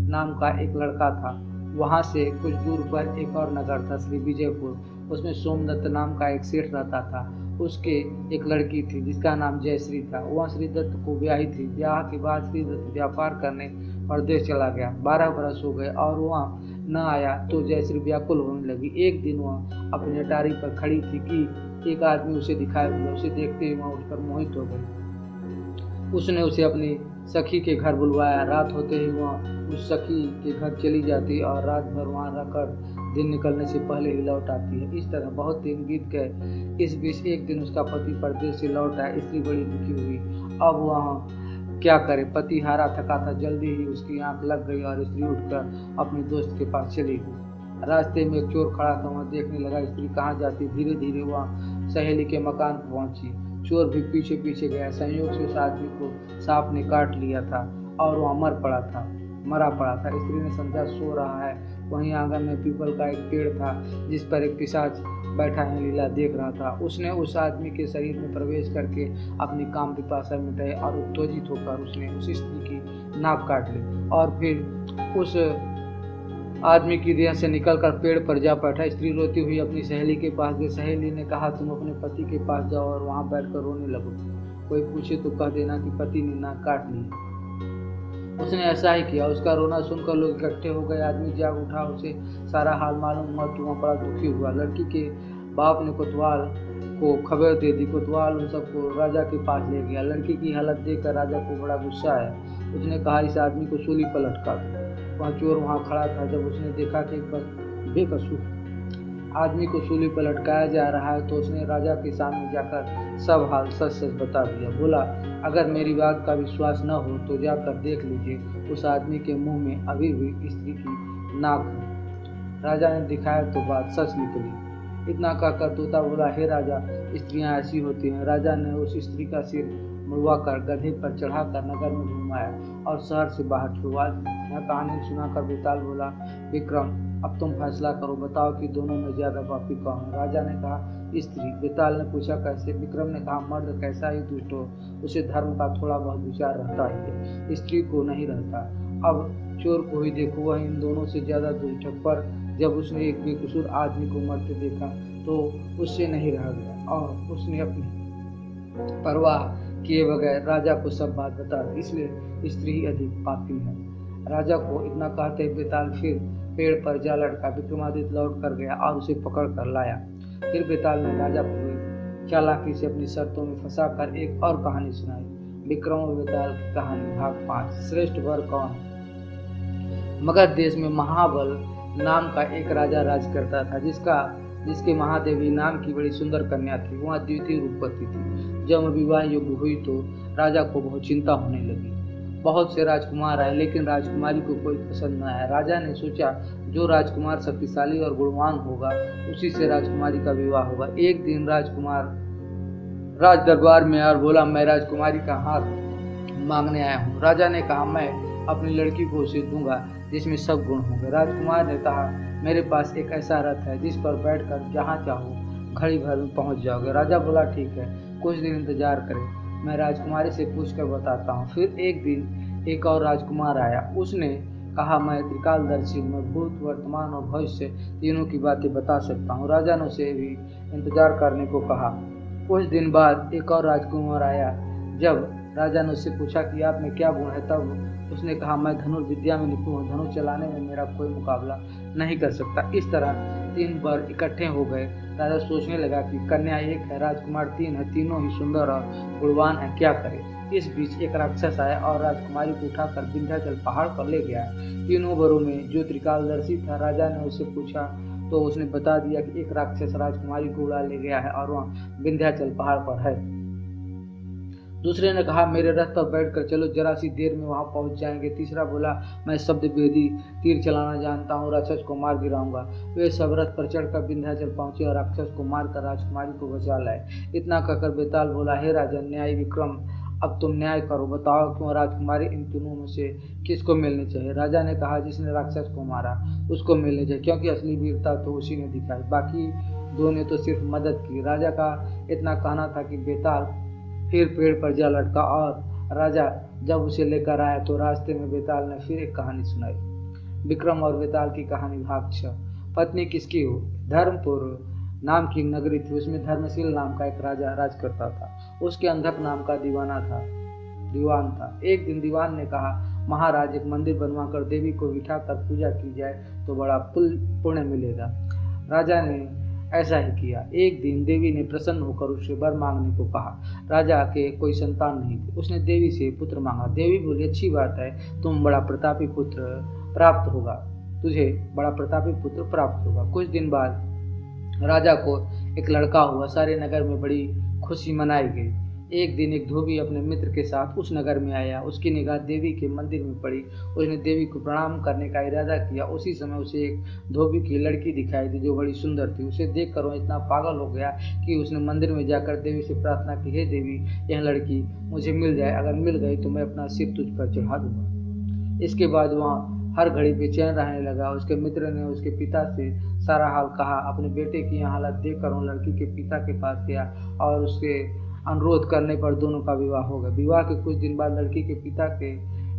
नाम का एक लड़का था। वहां से कुछ दूर पर एक और नगर था, श्री विजयपुर। उसमें सोमदत्त नाम का एक सेठ रहता था। उसके एक लड़की थी जिसका नाम जयश्री था। वह श्री दत्त को ब्याही थी। ब्याह के बाद श्री दत्त व्यापार करने परदेश चला गया। 12 बरस हो गए और वह न आया तो जयश्री व्याकुल होने लगी। एक दिन वह अपनी अटारी पर खड़ी थी कि एक आदमी उसे दिखाई दिया। उसे देखते ही वह उसपर मोहित हो गई। उसने उसे अपनी सखी के घर बुलवाया। रात होते ही वह उस सखी के घर चली जाती और रात भर वहां रहकर दिन निकलने से पहले ही लौट आती है। इस तरह बहुत दिन बीत गए। इस बीच एक दिन उसका पति परदेश से लौट आया। स्त्री बड़ी दुखी हुई। अब वह क्या करे? पति हारा थका था। जल्दी ही उसकी आंख लग गई और स्त्री उठकर अपने दोस्त के पास चली गई। रास्ते में एक चोर खड़ा था। वह देखने लगा स्त्री कहाँ जाती। धीरे धीरे वह सहेली के मकान पर पहुंची। चोर भी पीछे पीछे गया। संयोग से उस आदमी को सांप ने काट लिया था और वह मरा पड़ा था। स्त्री ने समझा सो रहा है। वहीं आंगन में पीपल का एक पेड़ था जिस पर एक पिशाच बैठा है, लीला देख रहा था। उसने उस आदमी के शरीर में प्रवेश करके अपनी काम पिपासा मिटाई और उत्तेजित होकर उसने उस स्त्री की नाक काट ली और फिर उस आदमी की देह से निकलकर पेड़ पर जा बैठा। स्त्री रोती हुई अपनी सहेली के पास गई। सहेली ने कहा, तुम अपने पति के पास जाओ और वहां बैठकर रोने लगो। कोई पूछे तो कह देना कि पति ने नाक काट ली। उसने ऐसा ही किया। उसका रोना सुनकर लोग इकट्ठे हो गए। आदमी जाग उठा, उसे सारा हाल मालूम हुआ तो वह बड़ा दुखी हुआ। लड़की के बाप ने कोतवाल को खबर दे दी। कोतवाल उन सबको राजा के पास ले गया। लड़की की हालत देखकर राजा को बड़ा गुस्सा आया। उसने कहा, इस आदमी को सूली पर लटका दो। वह चोर वहाँ खड़ा था। जब उसने देखा कि एक बेकसूर आदमी को सूली पर लटकाया जा रहा है तो उसने राजा के सामने जाकर सब हाल सच सच बता दिया। बोला, अगर मेरी बात का विश्वास न हो तो जाकर देख लीजिए, उस आदमी के मुंह में अभी भी स्त्री की नाक है। राजा ने दिखाया तो बात सच निकली। इतना कहकर तोता बोला, हे राजा, स्त्रियां ऐसी होती हैं। राजा ने उस स्त्री का सिर मुड़वाकर गधे पर चढ़ाकर नगर में घुमाया और शहर से बाहर छुड़वा दिया। यह कहानी सुनाकर बेताल बोला, विक्रम, अब तुम फैसला करो, बताओ कि दोनों में ज्यादा पापी कौन है। राजा ने कहा, स्त्री। बेताल ने पूछा, कैसे? विक्रम ने कहा, मर्द कैसा ही दुष्ट हो, उसे धर्म का थोड़ा बहुत विचार रहता ही है, स्त्री को नहीं रहता। अब चोर को ही देखो, वह इन दोनों से ज्यादा दुष्ट है। पर जब उसने एक बेकसूर आदमी को मरते देखा तो उससे नहीं रह गया और उसने अपनी परवाह किए बगैर राजा को सब बात बता दी। इसलिए स्त्री ही अधिक पापी है। राजा को इतना कहते बेताल फिर पेड़ पर जा लटका। विक्रमादित्य लौट कर गया और उसे पकड़ कर लाया। फिर बेताल ने राजा को चालाकी से अपनी शर्तों में फंसाकर एक और कहानी सुनाई। विक्रम और बेताल की कहानी भाग 5। श्रेष्ठ वर कौन है? मगध देश में महाबल नाम का एक राजा राज करता था, जिसके महादेवी नाम की बड़ी सुंदर कन्या थी। वह द्वितीय रूपवती थी। जब विवाह योग्य हुई तो राजा को बहुत चिंता होने लगी। बहुत से राजकुमार आए, लेकिन राजकुमारी को कोई पसंद न आया। राजा ने सोचा, जो राजकुमार शक्तिशाली और गुणवान होगा उसी से राजकुमारी का विवाह होगा। एक दिन राजकुमार राज दरबार में आया और बोला, मैं राजकुमारी का हाथ मांगने आया हूँ। राजा ने कहा, मैं अपनी लड़की को उसे दूंगा जिसमें सब गुण होंगे। राजकुमार ने कहा, मेरे पास एक ऐसा रथ है जिस पर बैठकर जहाँ चाहो घड़ी भर में पहुँच जाओगे। राजा बोला, ठीक है, कुछ दिन इंतजार करें, मैं राजकुमारी से पूछकर बताता हूँ। फिर एक दिन एक और राजकुमार आया। उसने कहा, मैं त्रिकालदर्शी, मैं भूत, वर्तमान और भविष्य तीनों की बातें बता सकता हूँ। राजा ने उसे भी इंतजार करने को कहा। कुछ दिन बाद एक और राजकुमार आया। जब राजा ने उससे पूछा कि आप में क्या गुण है, तब उसने कहा, मैं धनुर्विद्या में निपुण हूँ, धनुष चलाने में मेरा कोई मुकाबला नहीं कर सकता। इस तरह 3 वर इकट्ठे हो गए। राजा सोचने लगा कि कन्या एक है, राजकुमार 3 है, तीनों ही सुंदर और गुणवान है, क्या करे। इस बीच एक राक्षस आया और राजकुमारी को उठाकर विंध्याचल पहाड़ पर ले गया। तीनों वरों में जो त्रिकालदर्शी था, राजा ने उससे पूछा तो उसने बता दिया कि एक राक्षस राजकुमारी को उड़ा ले गया है और वह विंध्याचल पहाड़ पर है। दूसरे ने कहा, मेरे रथ पर बैठकर चलो, जरा सी देर में वहां पहुंच जाएंगे। तीसरा बोला, मैं शब्द भेदी तीर चलाना जानता हूँ, राक्षस को मार गिराऊंगा। वे सब रथ पर चढ़कर विंध्याचल पहुंचे और राक्षस को मारकर राजकुमारी को बचा लाए। इतना कहकर बेताल बोला, हे राजा न्याय विक्रम, अब तुम न्याय करो, बताओ क्यों राजकुमारी इन तीनों में से किसको मिलनी चाहिए। राजा ने कहा, जिसने राक्षस को मारा उसको मिलनी चाहिए, क्योंकि असली वीरता तो उसी ने दिखाई, बाकी दो ने तो सिर्फ मदद की। राजा का इतना कहना था कि बेताल फिर पेड़ पर जा लटका और राजा जब उसे लेकर आया तो रास्ते में बेताल ने फिर एक कहानी सुनाई। विक्रम और बेताल की कहानी भाग 6। पत्नी किसकी हो? धर्मपुर नाम की नगरी थी, उसमें धर्मशील नाम का एक राजा राज करता था। उसके अंधक नाम का दीवान था। एक दिन दीवान ने कहा, महाराज, एक मंदिर बनवाकर देवी को बिठाकर पूजा की जाए तो बड़ा पुण्य मिलेगा। राजा ने ऐसा ही किया। एक दिन देवी ने प्रसन्न होकर उससे वर मांगने को कहा। राजा के कोई संतान नहीं थे। उसने देवी से पुत्र मांगा। देवी बोली, अच्छी बात है, तुझे बड़ा प्रतापी पुत्र प्राप्त होगा। कुछ दिन बाद राजा को एक लड़का हुआ। सारे नगर में बड़ी खुशी मनाई गई। एक दिन एक धोबी अपने मित्र के साथ उस नगर में आया। उसकी निगाह देवी के मंदिर में पड़ी। उसने देवी को प्रणाम करने का इरादा किया। उसी समय उसे एक धोबी की लड़की दिखाई दी जो बड़ी सुंदर थी। उसे देखकर वह इतना पागल हो गया कि उसने मंदिर में जाकर देवी से प्रार्थना की, हे देवी, यह लड़की मुझे मिल जाए, अगर मिल गई तो मैं अपना सिर तुझ पर चढ़ा दूंगा। इसके बाद वह हर घड़ी बेचैन रहने लगा। उसके मित्र ने उसके पिता से सारा हाल कहा। अपने बेटे की यह हालत देखकर वह लड़की के पिता के पास गया और उसके अनुरोध करने पर दोनों का विवाह हो गया। विवाह के कुछ दिन बाद लड़की के पिता के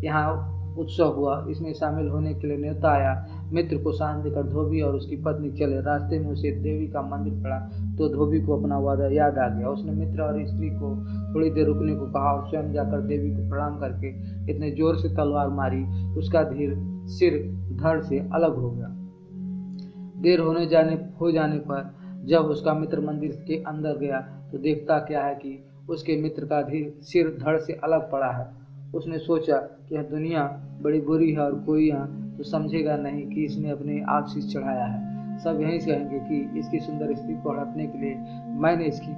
यहाँ उत्सव हुआ। इसमें शामिल होने के लिए न्योता आया। मित्र को शांत देकर धोबी और उसकी पत्नी चले। रास्ते में उसे देवी का मंदिर पड़ा तो धोबी को अपना वादा याद आ गया। उसने मित्र और स्त्री को थोड़ी देर रुकने को कहा और स्वयं जाकर देवी को प्रणाम करके इतने जोर से तलवार मारी उसका सिर धड़ से अलग हो गया। देर हो जाने पर जब उसका मित्र मंदिर के अंदर गया तो देखता क्या है कि उसके मित्र का सिर धड़ से अलग पड़ा है। उसने सोचा कि यह दुनिया बड़ी बुरी है और कोई यहाँ तो समझेगा नहीं कि इसने अपने आप शीश चढ़ाया है। सब यही कहेंगे कि इसकी सुंदर स्त्री को हड़पने के लिए मैंने इसकी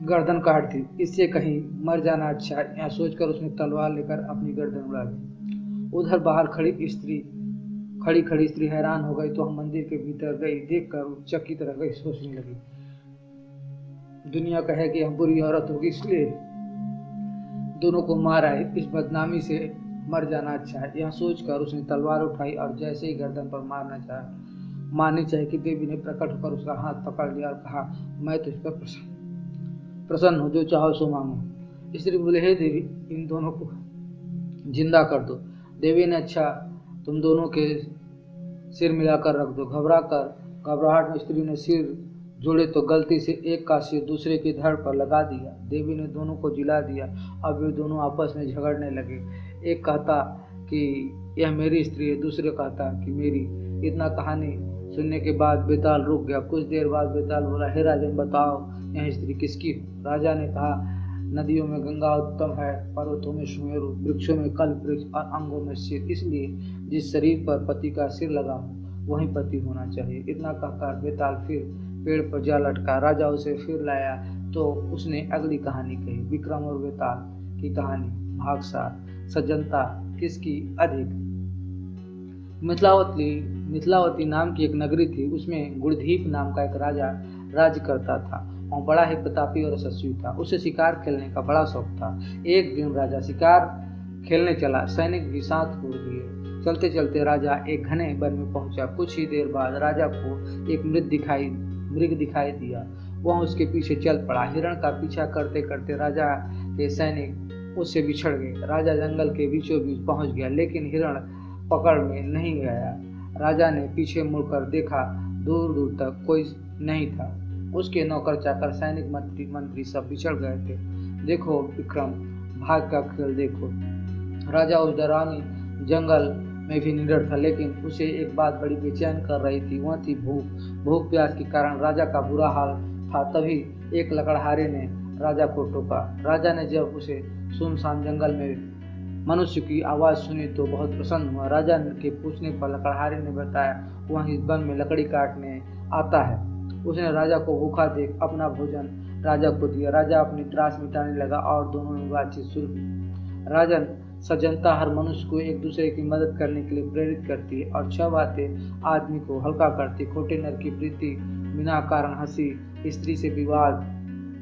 गर्दन काट दी, इससे कहीं मर जाना अच्छा है। यहाँ सोचकर उसने तलवार लेकर अपनी गर्दन उड़ा दी। उधर बाहर खड़ी स्त्री हैरान हो गई तो हम मंदिर के भीतर गई। देखकर चकित रह गई, सोचने लगी दुनिया कहे कि यह बुरी औरत होगी इसलिए दोनों को मारा है, इस बदनामी से मर जाना अच्छा है। यह सोचकर उसने तलवार उठाई और जैसे ही गर्दन पर मारनी चाहिए कि देवी ने प्रकट होकर उसका हाथ पकड़ लिया और कहा, मैं तुझ पर प्रसन्न हूँ, जो चाहो सो मांगो। स्त्री बोले, हे देवी, इन दोनों को जिंदा कर दो। देवी ने, अच्छा, तुम दोनों के सिर मिलाकर रख दो। घबराहट में स्त्री ने सिर जोड़े तो गलती से एक का सिर दूसरे की धड़ पर लगा दिया। देवी ने दोनों को जिला दिया। अब वे दोनों आपस में झगड़ने लगे। एक कहता कि यह मेरी स्त्री है, दूसरे कहता कि मेरी। इतना कहानी सुनने के बाद बेताल रुक गया। कुछ देर बाद बेताल बोला, हे राजन, बताओ यह स्त्री किसकी हो? राजा ने कहा, नदियों में गंगा उत्तम है, पर्वतों में सुमेरु, वृक्षों में कल्प वृक्ष और अंगों में सिर, इसलिए जिस शरीर पर पति का सिर लगा हो वही पति होना चाहिए। इतना कहकर बेताल फिर पेड़ पर जा लटका। राजा उसे फिर लाया तो उसने अगली कहानी कही, विक्रम और बेताल की कहानी, भाग 7। सज्जनता किसकी अधिक। मिथिलावती नाम की एक नगरी थी। उसमें गुणदीप नाम का एक राजा राज्य करता था। वह बड़ा ही प्रतापी और यशस्वी था। उसे शिकार खेलने का बड़ा शौक था। एक दिन राजा शिकार खेलने चला। सैनिक भी साथ छोड़ दिए। चलते चलते राजा एक घने वन में पहुंचा। कुछ ही देर बाद राजा को एक मृग दिखाई दिया। वह उसके पीछे चल पड़ा। हिरण का पीछा करते करते राजा के सैनिक उससे बिछड़ गए। राजा जंगल के बीचों बीच पहुंच गया, लेकिन हिरण पकड़ में नहीं गया। राजा ने पीछे मुड़कर देखा, दूर दूर तक कोई नहीं था। उसके नौकर चाकर, सैनिक, मंत्री सब बिछड़ गए थे। देखो विक्रम, भाग का खेल देखो। राजा उस डरावनी जंगल में भी निडर था, लेकिन उसे एक बात बड़ी बेचैन कर रही थी, वह थी भूख प्यास के कारण राजा का बुरा हाल था। तभी एक लकड़हारे ने राजा को टोका। राजा ने जब उसे सुनसान जंगल में मनुष्य की आवाज सुनी तो बहुत प्रसन्न हुआ। राजा के पूछने पर लकड़हारे ने बताया, वह इस वन में लकड़ी काटने आता है। उसने राजा को भूखा देख अपना भोजन राजा को दिया। राजा अपनी त्रास मिटाने लगा और दोनों में बातचीत शुरू हुई। राजन, सज्जनता हर मनुष्य को एक दूसरे की मदद करने के लिए प्रेरित करती है और 6 बातें आदमी को हल्का करती। खोटे नर की प्रीति, बिना कारण हंसी, स्त्री से विवाद,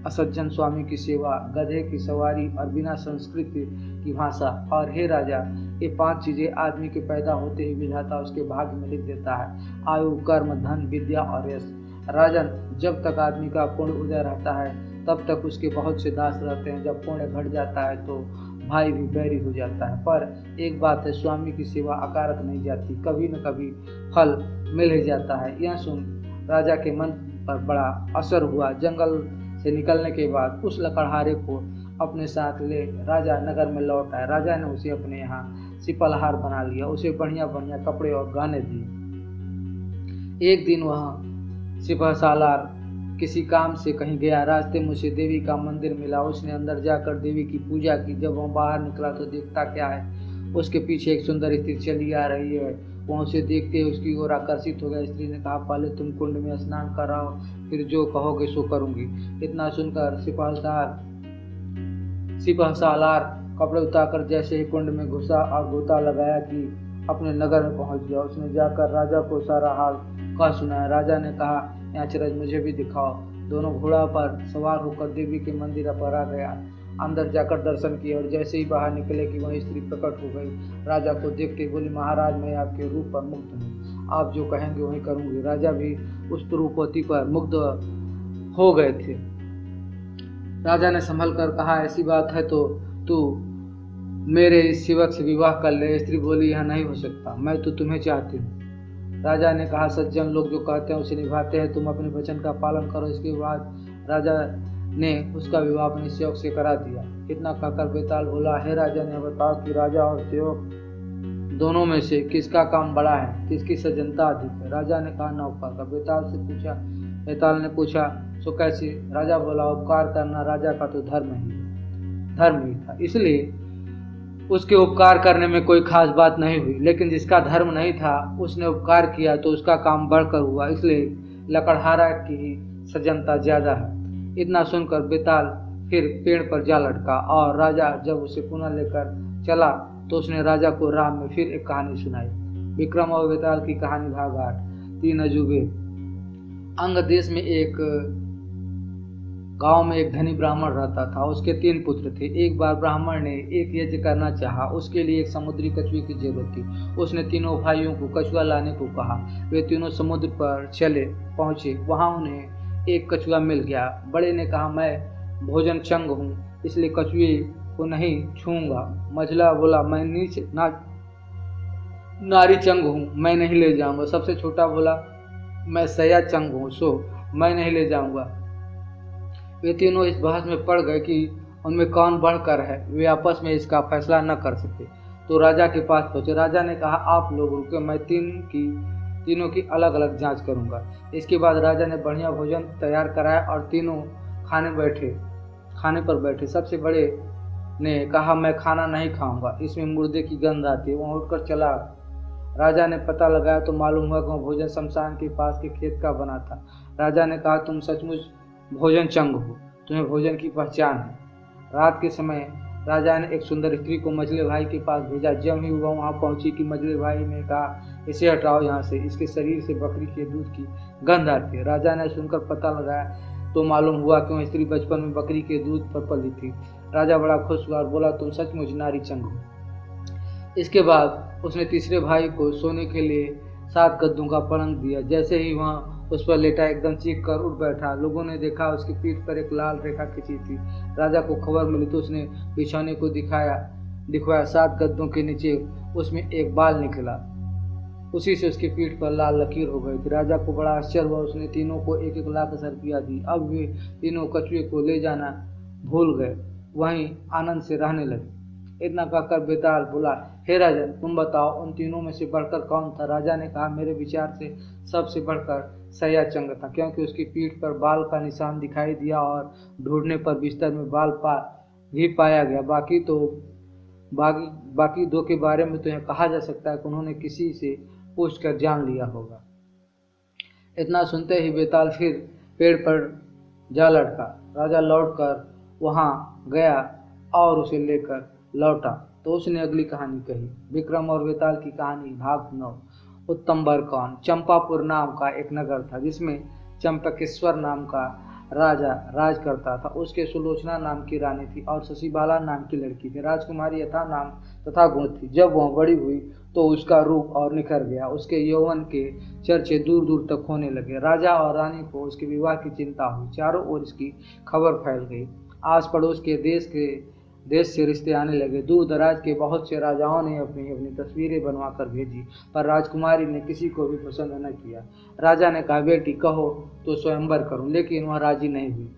असज्जन स्वामी की सेवा, गधे की सवारी और बिना संस्कृति की भाषा। और हे राजा, ये 5 चीजें आदमी के पैदा होते ही विधाता उसके भाग्य में लिख देता है, आयु, कर्म, धन, विद्या और यश। राजन, जब तक आदमी का पुण्य उदय रहता है तब तक उसके बहुत से दास रहते हैं। जब पुण्य घट जाता है तो भाई भी बैरी हो जाता है। पर एक बात है, स्वामी की सेवा अकारक नहीं जाती, कभी न कभी फल मिल ही जाता है। यह सुन राजा के मन पर बड़ा असर हुआ। जंगल से निकलने के बाद उस लकड़हारे को अपने साथ ले राजा नगर में लौट आया। राजा ने उसे अपने यहाँ सिपलहार बना लिया, उसे बढ़िया बढ़िया कपड़े और गहने दिए। एक दिन वह सिपहसालार किसी काम से कहीं गया। रास्ते में उसे देवी का मंदिर मिला। उसने अंदर जाकर देवी की पूजा की। जब वह बाहर निकला तो देखता क्या है, उसके पीछे एक सुंदर स्त्री चली आ रही है। वह उसे देखते ही उसकी ओर आकर्षित हो गया। स्त्री ने कहा, पहले तुम कुंड में स्नान कराओ, फिर जो कहोगे सो करूंगी। इतना सुनकर सिपहसालार कपड़े उतारकर जैसे ही कुंड में घुसा और गोता लगाया कि अपने नगर में पहुंच गया। उसने जाकर राजा को सारा हाल कह सुनाया। राजा ने कहा, अचरज, मुझे भी दिखाओ। दोनों घोड़ा पर सवार होकर देवी के मंदिर पर आ गया। अंदर जाकर दर्शन किए और जैसे ही बाहर निकले कि वह स्त्री प्रकट हो गई। राजा को देखते बोली, महाराज, मैं आपके रूप पर मुग्ध हूँ, आप जो कहेंगे वही करूंगी। राजा भी उस रूपवती पर मुग्ध हो गए थे। राजा ने संभल कर कहा, ऐसी बात है तो तू मेरे इस सेवक से विवाह कर ले। स्त्री बोली, यह नहीं हो सकता, मैं तो तुम्हें चाहती हूँ। राजा ने कहा, सज्जन लोग जो कहते हैं उसे निभाते हैं, तुम अपने वचन का पालन करो। इसके बाद राजा ने उसका विवाह अपने सेवक से करा दिया। इतना कहकर बेताल बोला, हे राजा ने बताओ कि राजा और सेवक दोनों में से किसका काम बड़ा है, किसकी सज्जनता अधिक है। राजा ने कहा, नौकर का। बेताल ने पूछा, सो कैसे? राजा बोला, उपकार करना राजा का तो धर्म ही था, इसलिए उसके उपकार करने में कोई खास बात नहीं हुई। लेकिन जिसका धर्म नहीं था उसने उपकार किया तो उसका काम बढ़कर हुआ, इसलिए लकड़हारा की सज्जनता ज्यादा है। इतना सुनकर बेताल फिर पेड़ पर जा लटका और राजा जब उसे पुनः लेकर चला तो उसने राजा को राह में फिर एक कहानी सुनाई। विक्रम और बेताल की कहानी भाग 8। 3 अजूबे। अंग देश में एक गांव में एक धनी ब्राह्मण रहता था। उसके 3 पुत्र थे। एक बार ब्राह्मण ने एक यज्ञ करना चाहा। उसके लिए एक समुद्री कछुए की जरूरत थी। उसने तीनों भाइयों को कछुआ लाने को कहा। वे तीनों समुद्र पर चले पहुंचे। वहां उन्हें एक कछुआ मिल गया। बड़े ने कहा, मैं भोजन चंग हूँ, इसलिए कछुए को नहीं छूऊंगा। मझला बोला, मैं नारी चंग हूँ, मैं नहीं ले जाऊंगा। सबसे छोटा बोला, मैं सया चंग हूँ, सो मैं नहीं ले जाऊंगा। वे तीनों इस बहस में पड़ गए कि उनमें कौन बढ़कर है। वे आपस में इसका फैसला न कर सके तो राजा के पास पहुंचे। राजा ने कहा, आप लोग रुके, मैं तीनों की अलग अलग जांच करूंगा। इसके बाद राजा ने बढ़िया भोजन तैयार कराया और तीनों खाने पर बैठे। सबसे बड़े ने कहा, मैं खाना नहीं खाऊंगा, इसमें मुर्दे की गंध आती है। वहाँ उठकर चला। राजा ने पता लगाया तो मालूम हुआ कि वह भोजन शमशान के पास के खेत का बना था। राजा ने कहा, तुम सचमुच भोजन चंग हो, तुम्हें भोजन की पहचान है। रात के समय राजा ने एक सुंदर स्त्री को मझले भाई के पास भेजा। जब ही वह वहां पहुंची कि मझले भाई ने कहा, इसे हटाओ यहाँ से, इसके शरीर से बकरी के दूध की गंध आती है। राजा ने सुनकर पता लगाया तो मालूम हुआ कि वह स्त्री बचपन में बकरी के दूध पर पली थी। राजा बड़ा खुश हुआ और बोला, तुम सचमुच नारी चंग हो। इसके बाद उसने तीसरे भाई को सोने के लिए 7 गद्दों का पलंग दिया। जैसे ही वह उस पर लेटा एकदम चीख कर उठ बैठा। लोगों ने देखा उसकी पीठ पर एक लाल रेखा खींची थी। राजा को खबर मिली तो उसने बिछौने को दिखवाया। 7 गद्दों के नीचे उसमें एक बाल निकला। उसी से उसकी पीठ पर लाल लकीर हो गई थी। राजा को बड़ा आश्चर्य हुआ। उसने तीनों को 1-1 लाख रुपया दी। अब वे तीनों कछुए को ले जाना भूल गए, वहीं आनंद से रहने लगे। इतना कहकर बेताल बोला, हे राजन, तुम बताओ उन तीनों में से बढ़कर कौन था? राजा ने कहा, मेरे विचार से सबसे बढ़कर सया चंग था, क्योंकि उसकी पीठ पर बाल का निशान दिखाई दिया और ढूंढने पर बिस्तर में बाल भी पाया गया। बाकी 2 के बारे में तो यह कहा जा सकता है कि उन्होंने किसी से पूछ कर जान लिया होगा। इतना सुनते ही बेताल फिर पेड़ पर जा लटका। राजा लौटकर वहां गया और उसे लेकर लौटा तो उसने अगली कहानी कही। विक्रम और बेताल की कहानी भाग 9। उत्तमबर कौन। चंपापुर नाम का एक नगर था जिसमें चंपकेश्वर नाम का राजा राज करता था। उसके सुलोचना नाम की रानी थी और शशिबाला नाम की लड़की थी। राजकुमारी यथा नाम तथा गुण थी। जब वह बड़ी हुई तो उसका रूप और निखर गया। उसके यौवन के चर्चे दूर दूर तक होने लगे। राजा और रानी को उसके विवाह की चिंता हुई। चारों ओर इसकी खबर फैल गई। आस पड़ोस के देश से रिश्ते आने लगे। दूर दराज के बहुत से राजाओं ने अपनी अपनी तस्वीरें बनवा कर भेजी, पर राजकुमारी ने किसी को भी पसंद न किया। राजा ने कहा, बेटी कहो तो स्वयंवर करूं, लेकिन वह राजी नहीं हुई।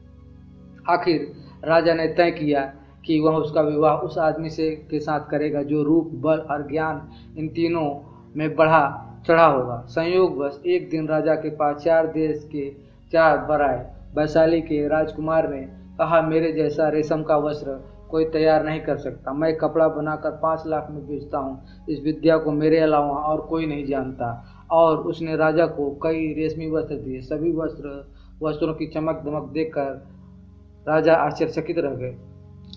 आखिर राजा ने तय किया कि वह उसका विवाह उस आदमी के साथ करेगा जो रूप, बल और ज्ञान इन तीनों में बढ़ा चढ़ा होगा। संयोगवश एक दिन राजा के पास 4 देश के 4 वर आए। वैशाली के राजकुमार ने कहा, मेरे जैसा रेशम का वस्त्र कोई तैयार नहीं कर सकता। मैं कपड़ा बनाकर 5 लाख में बेचता हूँ। इस विद्या को मेरे अलावा और कोई नहीं जानता। और उसने राजा को कई रेशमी वस्त्र दिए। सभी वस्त्रों की चमक दमक देखकर राजा आश्चर्यचकित रह गए।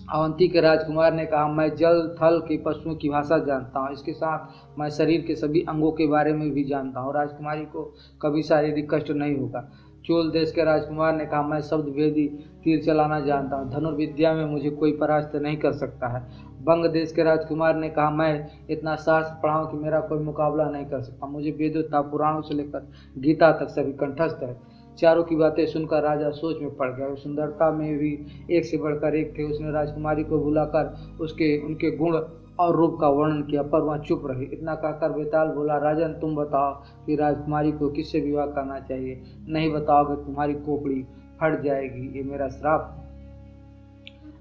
अवंती के राजकुमार ने कहा, मैं जल थल के पशुओं की भाषा जानता हूँ, इसके साथ मैं शरीर के सभी अंगों के बारे में भी जानता हूँ। राजकुमारी को कभी शारीरिक कष्ट नहीं होगा। चोल देश के राजकुमार ने कहा, मैं शब्द वेदी तीर चलाना जानता हूँ। धनुर्विद्या में मुझे कोई परास्त नहीं कर सकता है। बंग देश के राजकुमार ने कहा, मैं इतना शास्त्र पढ़ा हूँ कि मेरा कोई मुकाबला नहीं कर सकता। मुझे वेदों तथा पुराणों से लेकर गीता तक सभी कंठस्थ है। चारों की बातें सुनकर राजा सोच में पड़ गया। सुंदरता में भी एक से बढ़कर एक थे। उसने राजकुमारी को बुलाकर उनके गुण और रूप का वर्णन किया, पर वह चुप रही। इतना कहकर बेताल बोला, राजन तुम बताओ कि राजकुमारी को किससे विवाह करना चाहिए। नहीं बताओगे तुम्हारी खोपड़ी फट जाएगी, ये मेरा श्राप है।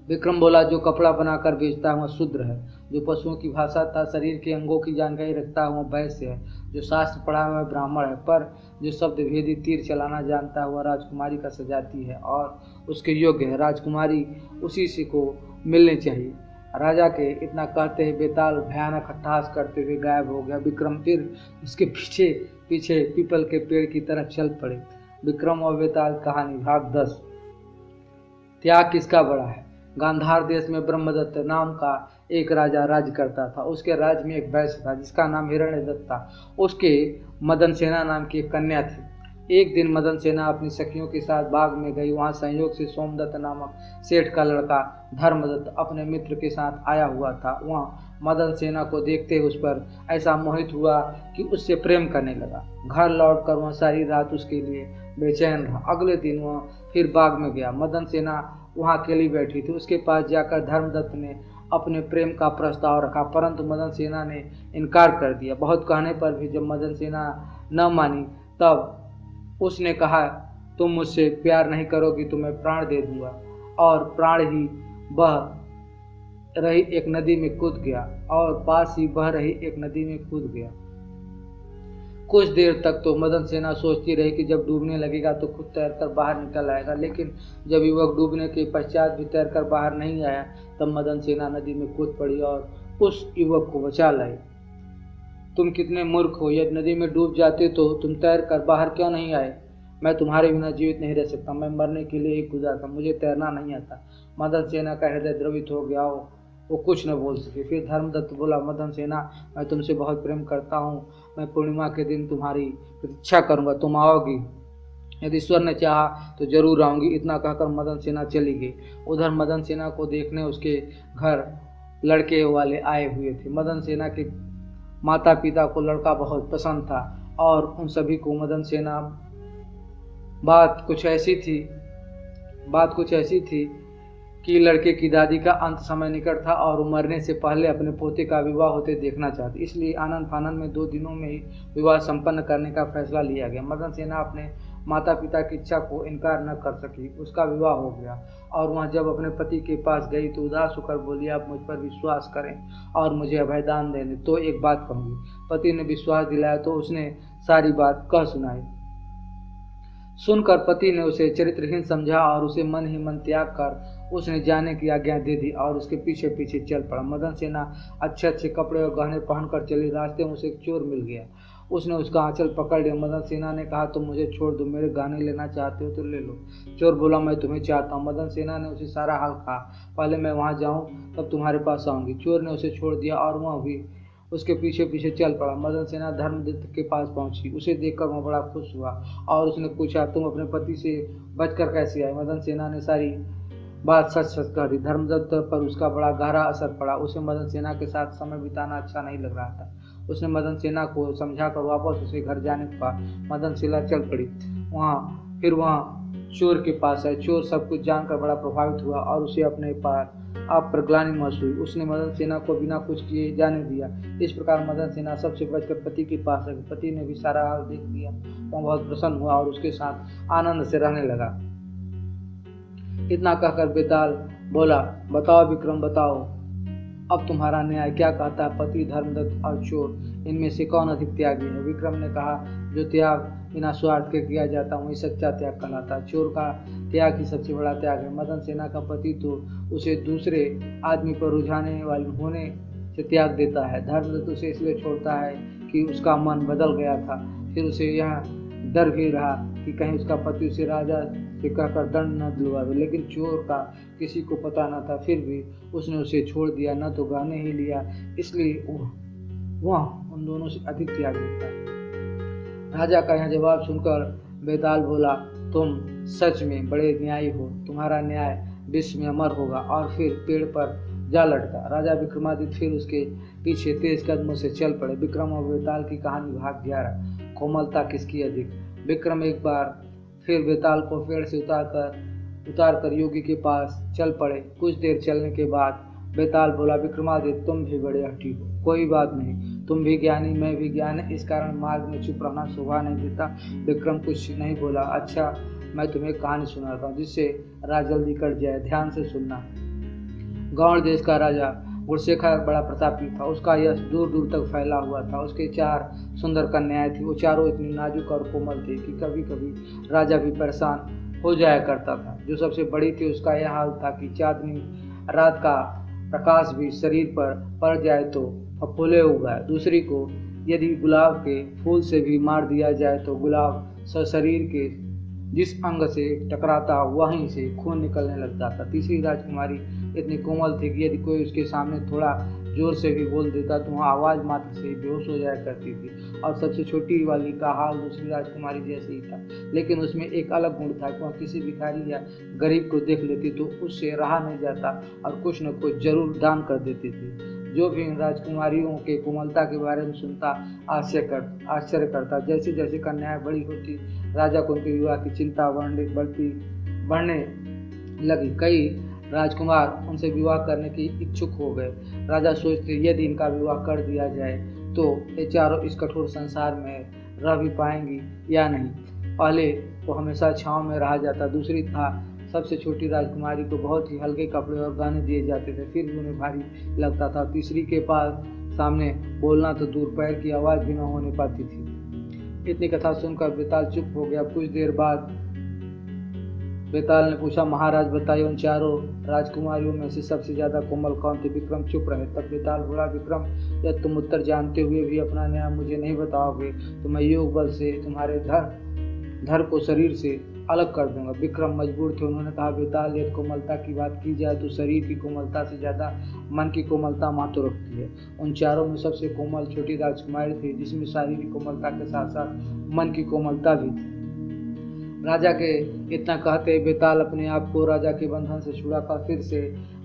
विक्रम बोला, जो कपड़ा बनाकर बेचता है वह शूद्र है, जो पशुओं की भाषा तथा शरीर के अंगों की जानकारी रखता है वह वैश्य है, जो शास्त्र पढ़ा हुआ ब्राह्मण है, पर जो शब्द भेदी तीर चलाना जानता है वह राजकुमारी का सजाती है और उसके योग्य है। राजकुमारी उसी से को मिलनी चाहिए। राजा के इतना कहते ही बेताल भयानक अट्टहास करते हुए गायब हो गया। विक्रम फिर उसके पीछे पीछे पीपल के पेड़ की तरफ चल पड़े। विक्रम और बेताल कहानी भाग 10। त्याग किसका बड़ा है। गांधार देश में ब्रह्मदत्त नाम का एक राजा राज्य करता था। उसके राज्य में एक वैश्य था जिसका नाम हिरण्यदत्त था। उसके मदन सेना नाम की एक कन्या थी। एक दिन मदन सेना अपनी सखियों के साथ बाग में गई। वहां संयोग से सोमदत्त नामक सेठ का लड़का धर्मदत्त अपने मित्र के साथ आया हुआ था। वह मदन सेना को देखते उस पर ऐसा मोहित हुआ कि उससे प्रेम करने लगा। घर लौटकर वह सारी रात उसके लिए बेचैन रहा। अगले दिन वह फिर बाग में गया। मदन सेना वहां अकेली बैठी थी। उसके पास जाकर धर्मदत्त ने अपने प्रेम का प्रस्ताव रखा, परंतु मदन सेना ने इनकार कर दिया। बहुत कहने पर भी जब मदन सेना न मानी तब उसने कहा, तुम मुझसे प्यार नहीं करोगी तो मैं प्राण दे दूंगा। और प्राण ही बह रही एक नदी में कूद गया और पास ही बह रही एक नदी में कूद गया। कुछ देर तक तो मदन सेना सोचती रही कि जब डूबने लगेगा तो खुद तैरकर बाहर निकल आएगा, लेकिन जब युवक डूबने के पश्चात भी तैरकर बाहर नहीं आया तब मदन सेना नदी में कूद पड़ी और उस युवक को बचा लाई। तुम कितने मूर्ख हो, यदि नदी में डूब जाते तो तुम तैरकर बाहर क्यों नहीं आए। मैं तुम्हारे बिना जीवित नहीं रह सकता, मैं मरने के लिए ही कूदा था, मुझे तैरना नहीं आता। मदन सेना का हृदय द्रवित हो गया। वो कुछ न बोल सके। फिर धर्मदत्त बोला, मदन सेना मैं तुमसे बहुत प्रेम करता हूँ, मैं पूर्णिमा के दिन तुम्हारी प्रतीक्षा करूंगा, तुम आओगी। यदि ईश्वर ने चाहा तो जरूर आऊंगी। इतना कहकर मदन सेना चली गई। उधर मदन सेना को देखने उसके घर लड़के वाले आए हुए थे। मदन सेना के माता पिता को लड़का बहुत पसंद था और उन सभी को मदन सेना बात कुछ ऐसी थी कि लड़के की दादी का अंत समय निकट था और वो मरने से पहले अपने पोते का विवाह होते देखना चाहती। इसलिए आनंद फानंद में 2 दिनों में ही विवाह संपन्न करने का फैसला लिया गया। मदन सेना अपने माता पिता की इच्छा को इनकार न कर सकी। उसका विवाह हो गया और वह जब अपने पति के पास गई तो उदास होकर बोली, आप मुझ पर विश्वास करें और मुझे अभयदान देने तो एक बात कहूँगी। पति ने विश्वास दिलाया तो उसने सारी बात कह सुनाई। सुनकर पति ने उसे चरित्रहीन समझा और उसे मन ही मन त्याग कर उसने जाने की आज्ञा दे दी और उसके पीछे पीछे चल पड़ा। मदन सेना अच्छे अच्छे कपड़े और गहने पहनकर चली। रास्ते में उसे एक चोर मिल गया। उसने उसका आंचल पकड़ लिया। मदन सेना ने कहा, तुम मुझे छोड़ दो, मेरे गहने लेना चाहते हो तो ले लो। चोर बोला, मैं तुम्हें चाहता हूँ। मदन सेना ने उसे सारा हाल कहा, पहले मैं वहाँ जाऊँ तब तुम्हारे पास आऊँगी। चोर ने उसे छोड़ दिया और वह भी उसके पीछे पीछे चल पड़ा। मदन सेना धर्मदत्त के पास पहुंची। उसे देखकर वह बड़ा खुश हुआ और उसने पूछा, तुम अपने पति से बचकर कैसे आए। मदन सेना ने सारी बात सच सच कह दी। धर्मदत्त पर उसका बड़ा गहरा असर पड़ा। उसे मदन सेना के साथ समय बिताना अच्छा नहीं लग रहा था। उसने मदन सेना को समझाकर वापस उसे घर जाने को कहा। मदन सेना चल पड़ी। फिर वहाँ चोर के पास आए। चोर सब कुछ जानकर बड़ा प्रभावित हुआ और उसे अपने आप पर ग्लानि महसूस हुई। उसने मदन सेना को बिना कुछ किए जाने दिया। इस प्रकार मदन सेना सबसे बचकर पति के पास आई। पति ने भी सारा हाल देख लिया। वह बहुत प्रसन्न हुआ और उसके साथ आनंद से रहने लगा। इतना कहकर बेताल बोला, बताओ विक्रम, बताओ अब तुम्हारा न्याय क्या कहता है। पति, धर्मदत्त और चोर, इनमें से कौन अधिक त्यागी है। विक्रम ने कहा, जो त्याग बिना स्वार्थ के किया जाता वही सच्चा त्याग कहलाता है। चोर का त्याग ही सबसे बड़ा त्याग है। मदन सेना का पति तो उसे दूसरे आदमी पर रुझाने वाले होने से त्याग देता है। धर्मदत्त उसे इसलिए छोड़ता है कि उसका मन बदल गया था। फिर उसे यह डर भी रहा कि कहीं उसका पति उसे राजा से कहकर दंड न दिलवा दे, लेकिन चोर का किसी को पता न था। फिर भी उसने उसे छोड़ दिया, न तो गहने ही लिया, इसलिए वह उन दोनों से अधिक त्यागी था। राजा का यह जवाब सुनकर बेताल बोला, तुम सच में बड़े न्यायी हो, तुम्हारा न्याय विश्व में अमर होगा। और फिर पेड़ पर जा लटका। राजा विक्रमादित्य फिर उसके पीछे तेज कदमों से चल पड़े। विक्रम और बेताल की कहानी भाग 11। कोमलता किसकी अधिक। विक्रम एक बार फिर बेताल को पेड़ से उतार कर योगी के पास चल पड़े। कुछ देर चलने के बाद बेताल बोला, विक्रमादित्य तुम भी बड़े हठी हो, कोई बात नहीं, तुम भी ज्ञानी मैं भी ज्ञानी, इस कारण मार्ग में चुप रहना शोभा नहीं देता। विक्रम कुछ नहीं बोला। अच्छा, मैं तुम्हें कहानी सुनाता हूँ जिससे रात जल्दी कट जाए, ध्यान से सुनना। गौड़ देश का राजा गुणशेखर बड़ा प्रतापी था। उसका यश दूर दूर तक फैला हुआ था। उसके 4 सुंदर कन्याएं थी। वो चारों इतनी नाजुक और कोमल थी कि कभी कभी राजा भी परेशान हो जाया करता था। जो सबसे बड़ी थी उसका यह हाल था कि चांदनी रात का प्रकाश भी शरीर पर पड़ जाए तो फफोले उगाए। दूसरी को यदि गुलाब के फूल से भी मार दिया जाए तो गुलाब शरीर के जिस अंग से टकराता वहीं से खून निकलने लग जाता। तीसरी राजकुमारी इतनी कोमल थी कि यदि कोई उसके सामने थोड़ा जोर से भी बोल देता तो वह आवाज़ मात्र से बेहोश हो जाया करती थी। और सबसे छोटी वाली का हाल दूसरी राजकुमारी जैसे ही था, लेकिन उसमें एक अलग गुण था कि वह किसी भिखारी या गरीब को देख लेती तो उससे रहा नहीं जाता और कुछ न कुछ जरूर दान कर देती थी। जो भी इन राजकुमारियों के कोमलता के बारे में सुनता आश्चर्य करता। जैसे जैसे कन्याएं बड़ी होती राजा को उनके विवाह की चिंता बढ़ने लगी। कई राजकुमार उनसे विवाह करने की इच्छुक हो गए। राजा सोचते यदि इनका विवाह कर दिया जाए तो ये चारों इस कठोर संसार में रह भी पाएंगी या नहीं। पहले वो हमेशा छांव में रहा जाता। दूसरी था सबसे छोटी राजकुमारी को बहुत ही हल्के कपड़े और गहने दिए जाते थे, फिर भी उन्हें भारी लगता था। तीसरी के पास सामने बोलना तो दूर, पैर की आवाज़ भी न होने पाती थी। इतनी कथा सुनकर बेताल चुप हो गया। कुछ देर बाद बेताल ने पूछा, महाराज बताइए, उन चारों राजकुमारियों में से सबसे ज्यादा कोमल कौन थी? विक्रम चुप रहे। तब बेताल बोला, विक्रम, यदि तुम उत्तर जानते हुए भी अपना न्याय मुझे नहीं बताओगे तो मैं योग बल से तुम्हारे धर को शरीर से अलग कर दूंगा। विक्रम मजबूर थे। उन्होंने कहा, बेताल, यदि कोमलता की बात की जाए तो शरीर की कोमलता से ज्यादा मन की कोमलता महत्व रखती है। उन चारों में सबसे कोमल छोटी राजकुमारी थी, जिसमें शारीरिक कोमलता के साथ साथ मन की कोमलता भी थी। राजा के इतना कहते बेताल अपने आप को राजा के बंधन से छुड़ाकर फिर से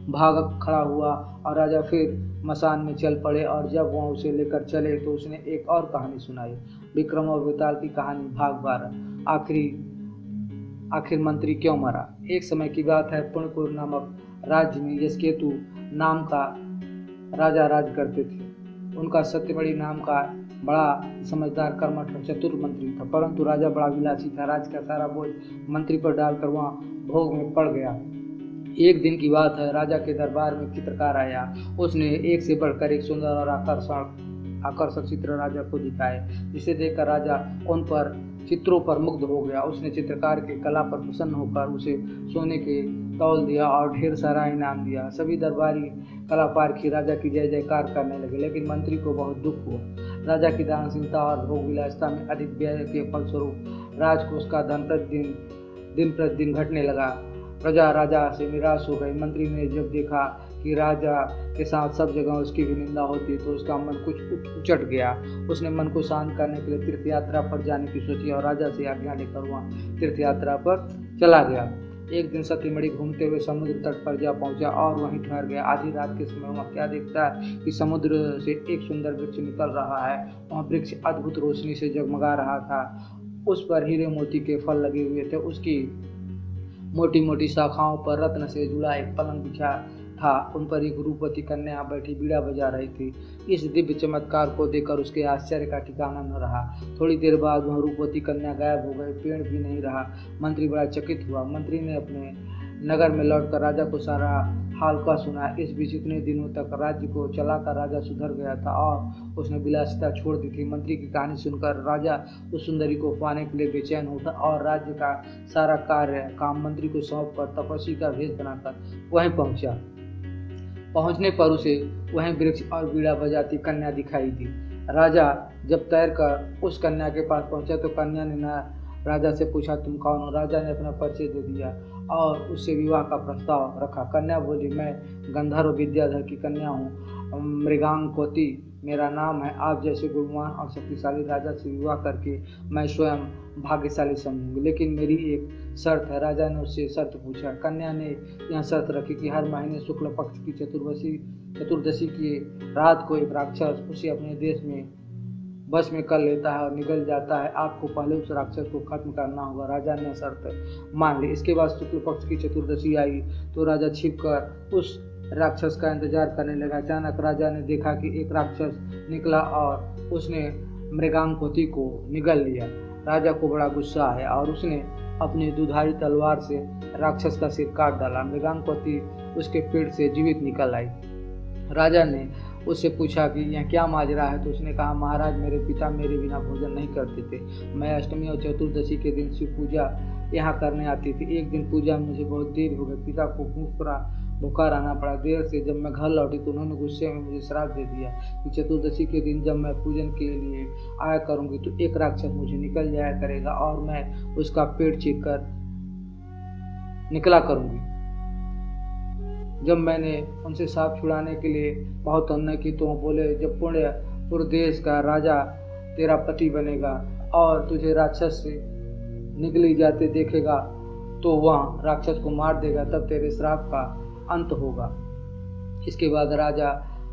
भाग खड़ा हुआ और राजा फिर मसान में चल पड़े। और जब वह उसे लेकर चले तो उसने एक और कहानी सुनाई, विक्रम और बेताल की कहानी, भाग 12। आखिर मंत्री क्यों मरा? एक समय की बात है, पुण्यपुर नामक राज्य में यशकेतु नाम का राजा राज करते थे। उनका सत्यवड़ी नाम का बड़ा समझदार कर्मठ और चतुर मंत्री था, परंतु राजा बड़ा विलासी था। राज्य का सारा बोझ मंत्री पर डालकर वहाँ भोग में पड़ गया। एक दिन की बात है, राजा के दरबार में चित्रकार आया। उसने एक से बढ़कर एक सुंदर और आकर्षक चित्र राजा को दिखाए, जिसे देखकर राजा उन पर चित्रों पर मुग्ध हो गया। उसने चित्रकार के कला पर प्रसन्न होकर उसे सोने के तौल दिया और ढेर सारा इनाम दिया। सभी दरबारी कला पारखी राजा की जय जयकार करने लगे, लेकिन मंत्री को बहुत दुख हुआ। राजा की दानशीलता और भोग विलासिता में अधिक व्यय के फलस्वरूप राजकोष का धन दिन प्रतिदिन घटने लगा। प्रजा राजा से निराश हो गई। मंत्री ने जब देखा कि राजा के साथ सब जगह उसकी भी निंदा होती तो उसका मन कुछ उचट गया। उसने मन को शांत करने के लिए तीर्थ यात्रा पर जाने की सोची और राजा से आज्ञा लेकर वहाँ तीर्थ यात्रा पर चला गया। एक दिन सत्यमणि घूमते हुए समुद्र तट पर जा पहुंचा और वहीं ठहर गया। आधी रात के समय वह क्या देखता है कि समुद्र से एक सुंदर वृक्ष निकल रहा है। वह वृक्ष अद्भुत रोशनी से जगमगा रहा था। उस पर हीरे मोती के फल लगे हुए थे। उसकी मोटी मोटी शाखाओं पर रत्न से जुड़ा एक पलंग बिछा था। उन पर एक रूपवती कन्या बैठी बीड़ा बजा रही थी। इस दिव्य चमत्कार को देखकर उसके आश्चर्य का ठिकाना न रहा। थोड़ी देर बाद वह रूपवती कन्या गायब हो गई, पेड़ भी नहीं रहा। मंत्री बड़ा चकित हुआ। मंत्री ने अपने नगर में लौटकर राजा को सारा हाल का सुना। इस बीच इतने दिनों तक राज्य को चलाकर राजा सुधर गया था और उसने विलासिता छोड़ दी थी। मंत्री की कहानी सुनकर राजा उस सुंदरी को पाने के लिए बेचैन उठा और राज्य का सारा काम मंत्री को सौंप कर तपस्वी का भेष बनाकर वहीं पहुंचा। पहुंचने पर उसे वहीं वृक्ष और बीड़ा बजाती कन्या दिखाई दी। राजा जब तैरकर उस कन्या के पास पहुंचा तो कन्या ने राजा से पूछा, तुम कौन हो? राजा ने अपना परिचय दे दिया और उससे विवाह का प्रस्ताव रखा। कन्या बोली, मैं गंधर्व विद्याधर की कन्या हूँ, मृगांकोती मेरा नाम है। आप जैसे गुणवान और शक्तिशाली राजा से विवाह करके मैं स्वयं भाग्यशाली समझूंगी, लेकिन मेरी एक शर्त है। राजा ने उससे शर्त पूछा। कन्या ने यह शर्त रखी कि हर महीने शुक्ल पक्ष की चतुर्दशी की रात को एक राक्षस उसे अपने देश में बस में कर लेता है और निकल जाता है। आपको पहले उस राक्षस को खत्म करना होगा। राजा ने शर्त मान ली। इसके बाद शुक्ल पक्ष की चतुर्दशी आई तो राजा छिपकर उस राक्षस का इंतजार करने लगा। अचानक राजा ने देखा कि एक राक्षस निकला और उसने मृगांकवती को निगल लिया। राजा को बड़ा गुस्सा आया और उसने अपनी दुधारी तलवार से राक्षस का सिर काट डाला। मृगांकवती उसके पेट से जीवित निकल आई। राजा ने उससे पूछा कि यह क्या माजरा है, तो उसने कहा, महाराज, मेरे पिता मेरे बिना भोजन नहीं करते थे। मैं अष्टमी और चतुर्दशी के दिन शिव पूजा यहाँ करने आती थी। एक दिन पूजा में मुझे बहुत देर हो गई। पिता को भूखा रहना पड़ा। देर से जब मैं घर लौटी तो उन्होंने गुस्से में मुझे श्राप दे दिया कि चतुर्दशी के दिन जब मैं पूजन के लिए आया करूँगी तो एक राक्षस मुझे निकल जाया करेगा और मैं उसका पेट चीर कर निकला करूँगी। जब मैंने उनसे साफ छुड़ाने के लिए बहुत अन्य की तो बोले, जब पूरे देश का राजा तेरा पति बनेगा और तुझे राक्षस से निकली जाते देखेगा तो वह राक्षस को मार देगा, तब तेरे श्राप का अंत होगा। इसके बाद राजा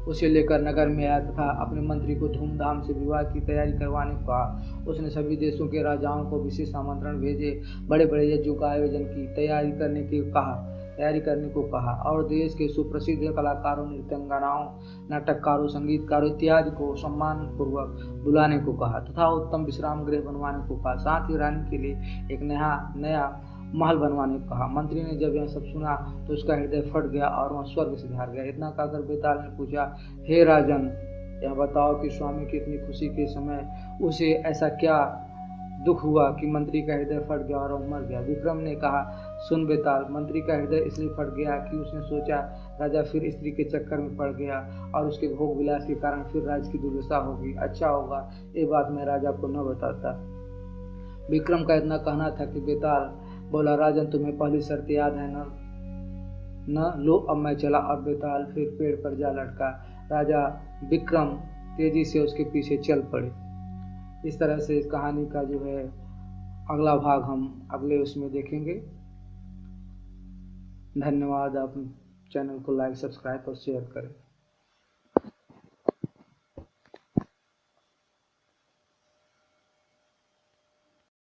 उसे लेकर नगर में आया तथा अपने मंत्री को धूमधाम से विवाह की तैयारी करवाने को कहा। उसने सभी देशों के राजाओं को विशेष आमंत्रण भेजे, बड़े बड़े यज्ञों का आयोजन की तैयारी करने को कहा और देश के सुप्रसिद्ध कलाकारों, नृत्यंगनाओं, नाटककारों, संगीतकारों इत्यादि को सम्मान पूर्वक बुलाने को कहा तथा उत्तम विश्राम गृह बनवाने को कहा। साथ ही रानी के लिए एक नया महल बनवाने को कहा। मंत्री ने जब यह सब सुना तो उसका हृदय फट गया और वह स्वर्ग से हार गया। इतना कहकर बेताल ने पूछा, हे राजन, यह बताओ कि स्वामी की इतनी खुशी के समय उसे ऐसा क्या दुख हुआ कि मंत्री का हृदय फट गया और वह मर गया। विक्रम ने कहा, सुन बेताल, मंत्री का हृदय इसलिए फट गया कि उसने सोचा राजा फिर स्त्री के चक्कर में पड़ गया और उसके भोग विलास के कारण फिर राज्य की दुर्दशा होगी। अच्छा होगा ये बात मैं राजा को न बताता। विक्रम का इतना कहना था कि बेताल बोला, राजन, तुम्हें पहली शर्त याद है न? लो, अब मैं चला। और बेताल फिर पेड़ पर जा लटका। राजा विक्रम तेजी से उसके पीछे चल पड़े। इस तरह से इस कहानी का जो है अगला भाग हम अगले उसमें देखेंगे। धन्यवाद। आप चैनल को लाइक, सब्सक्राइब और शेयर करें।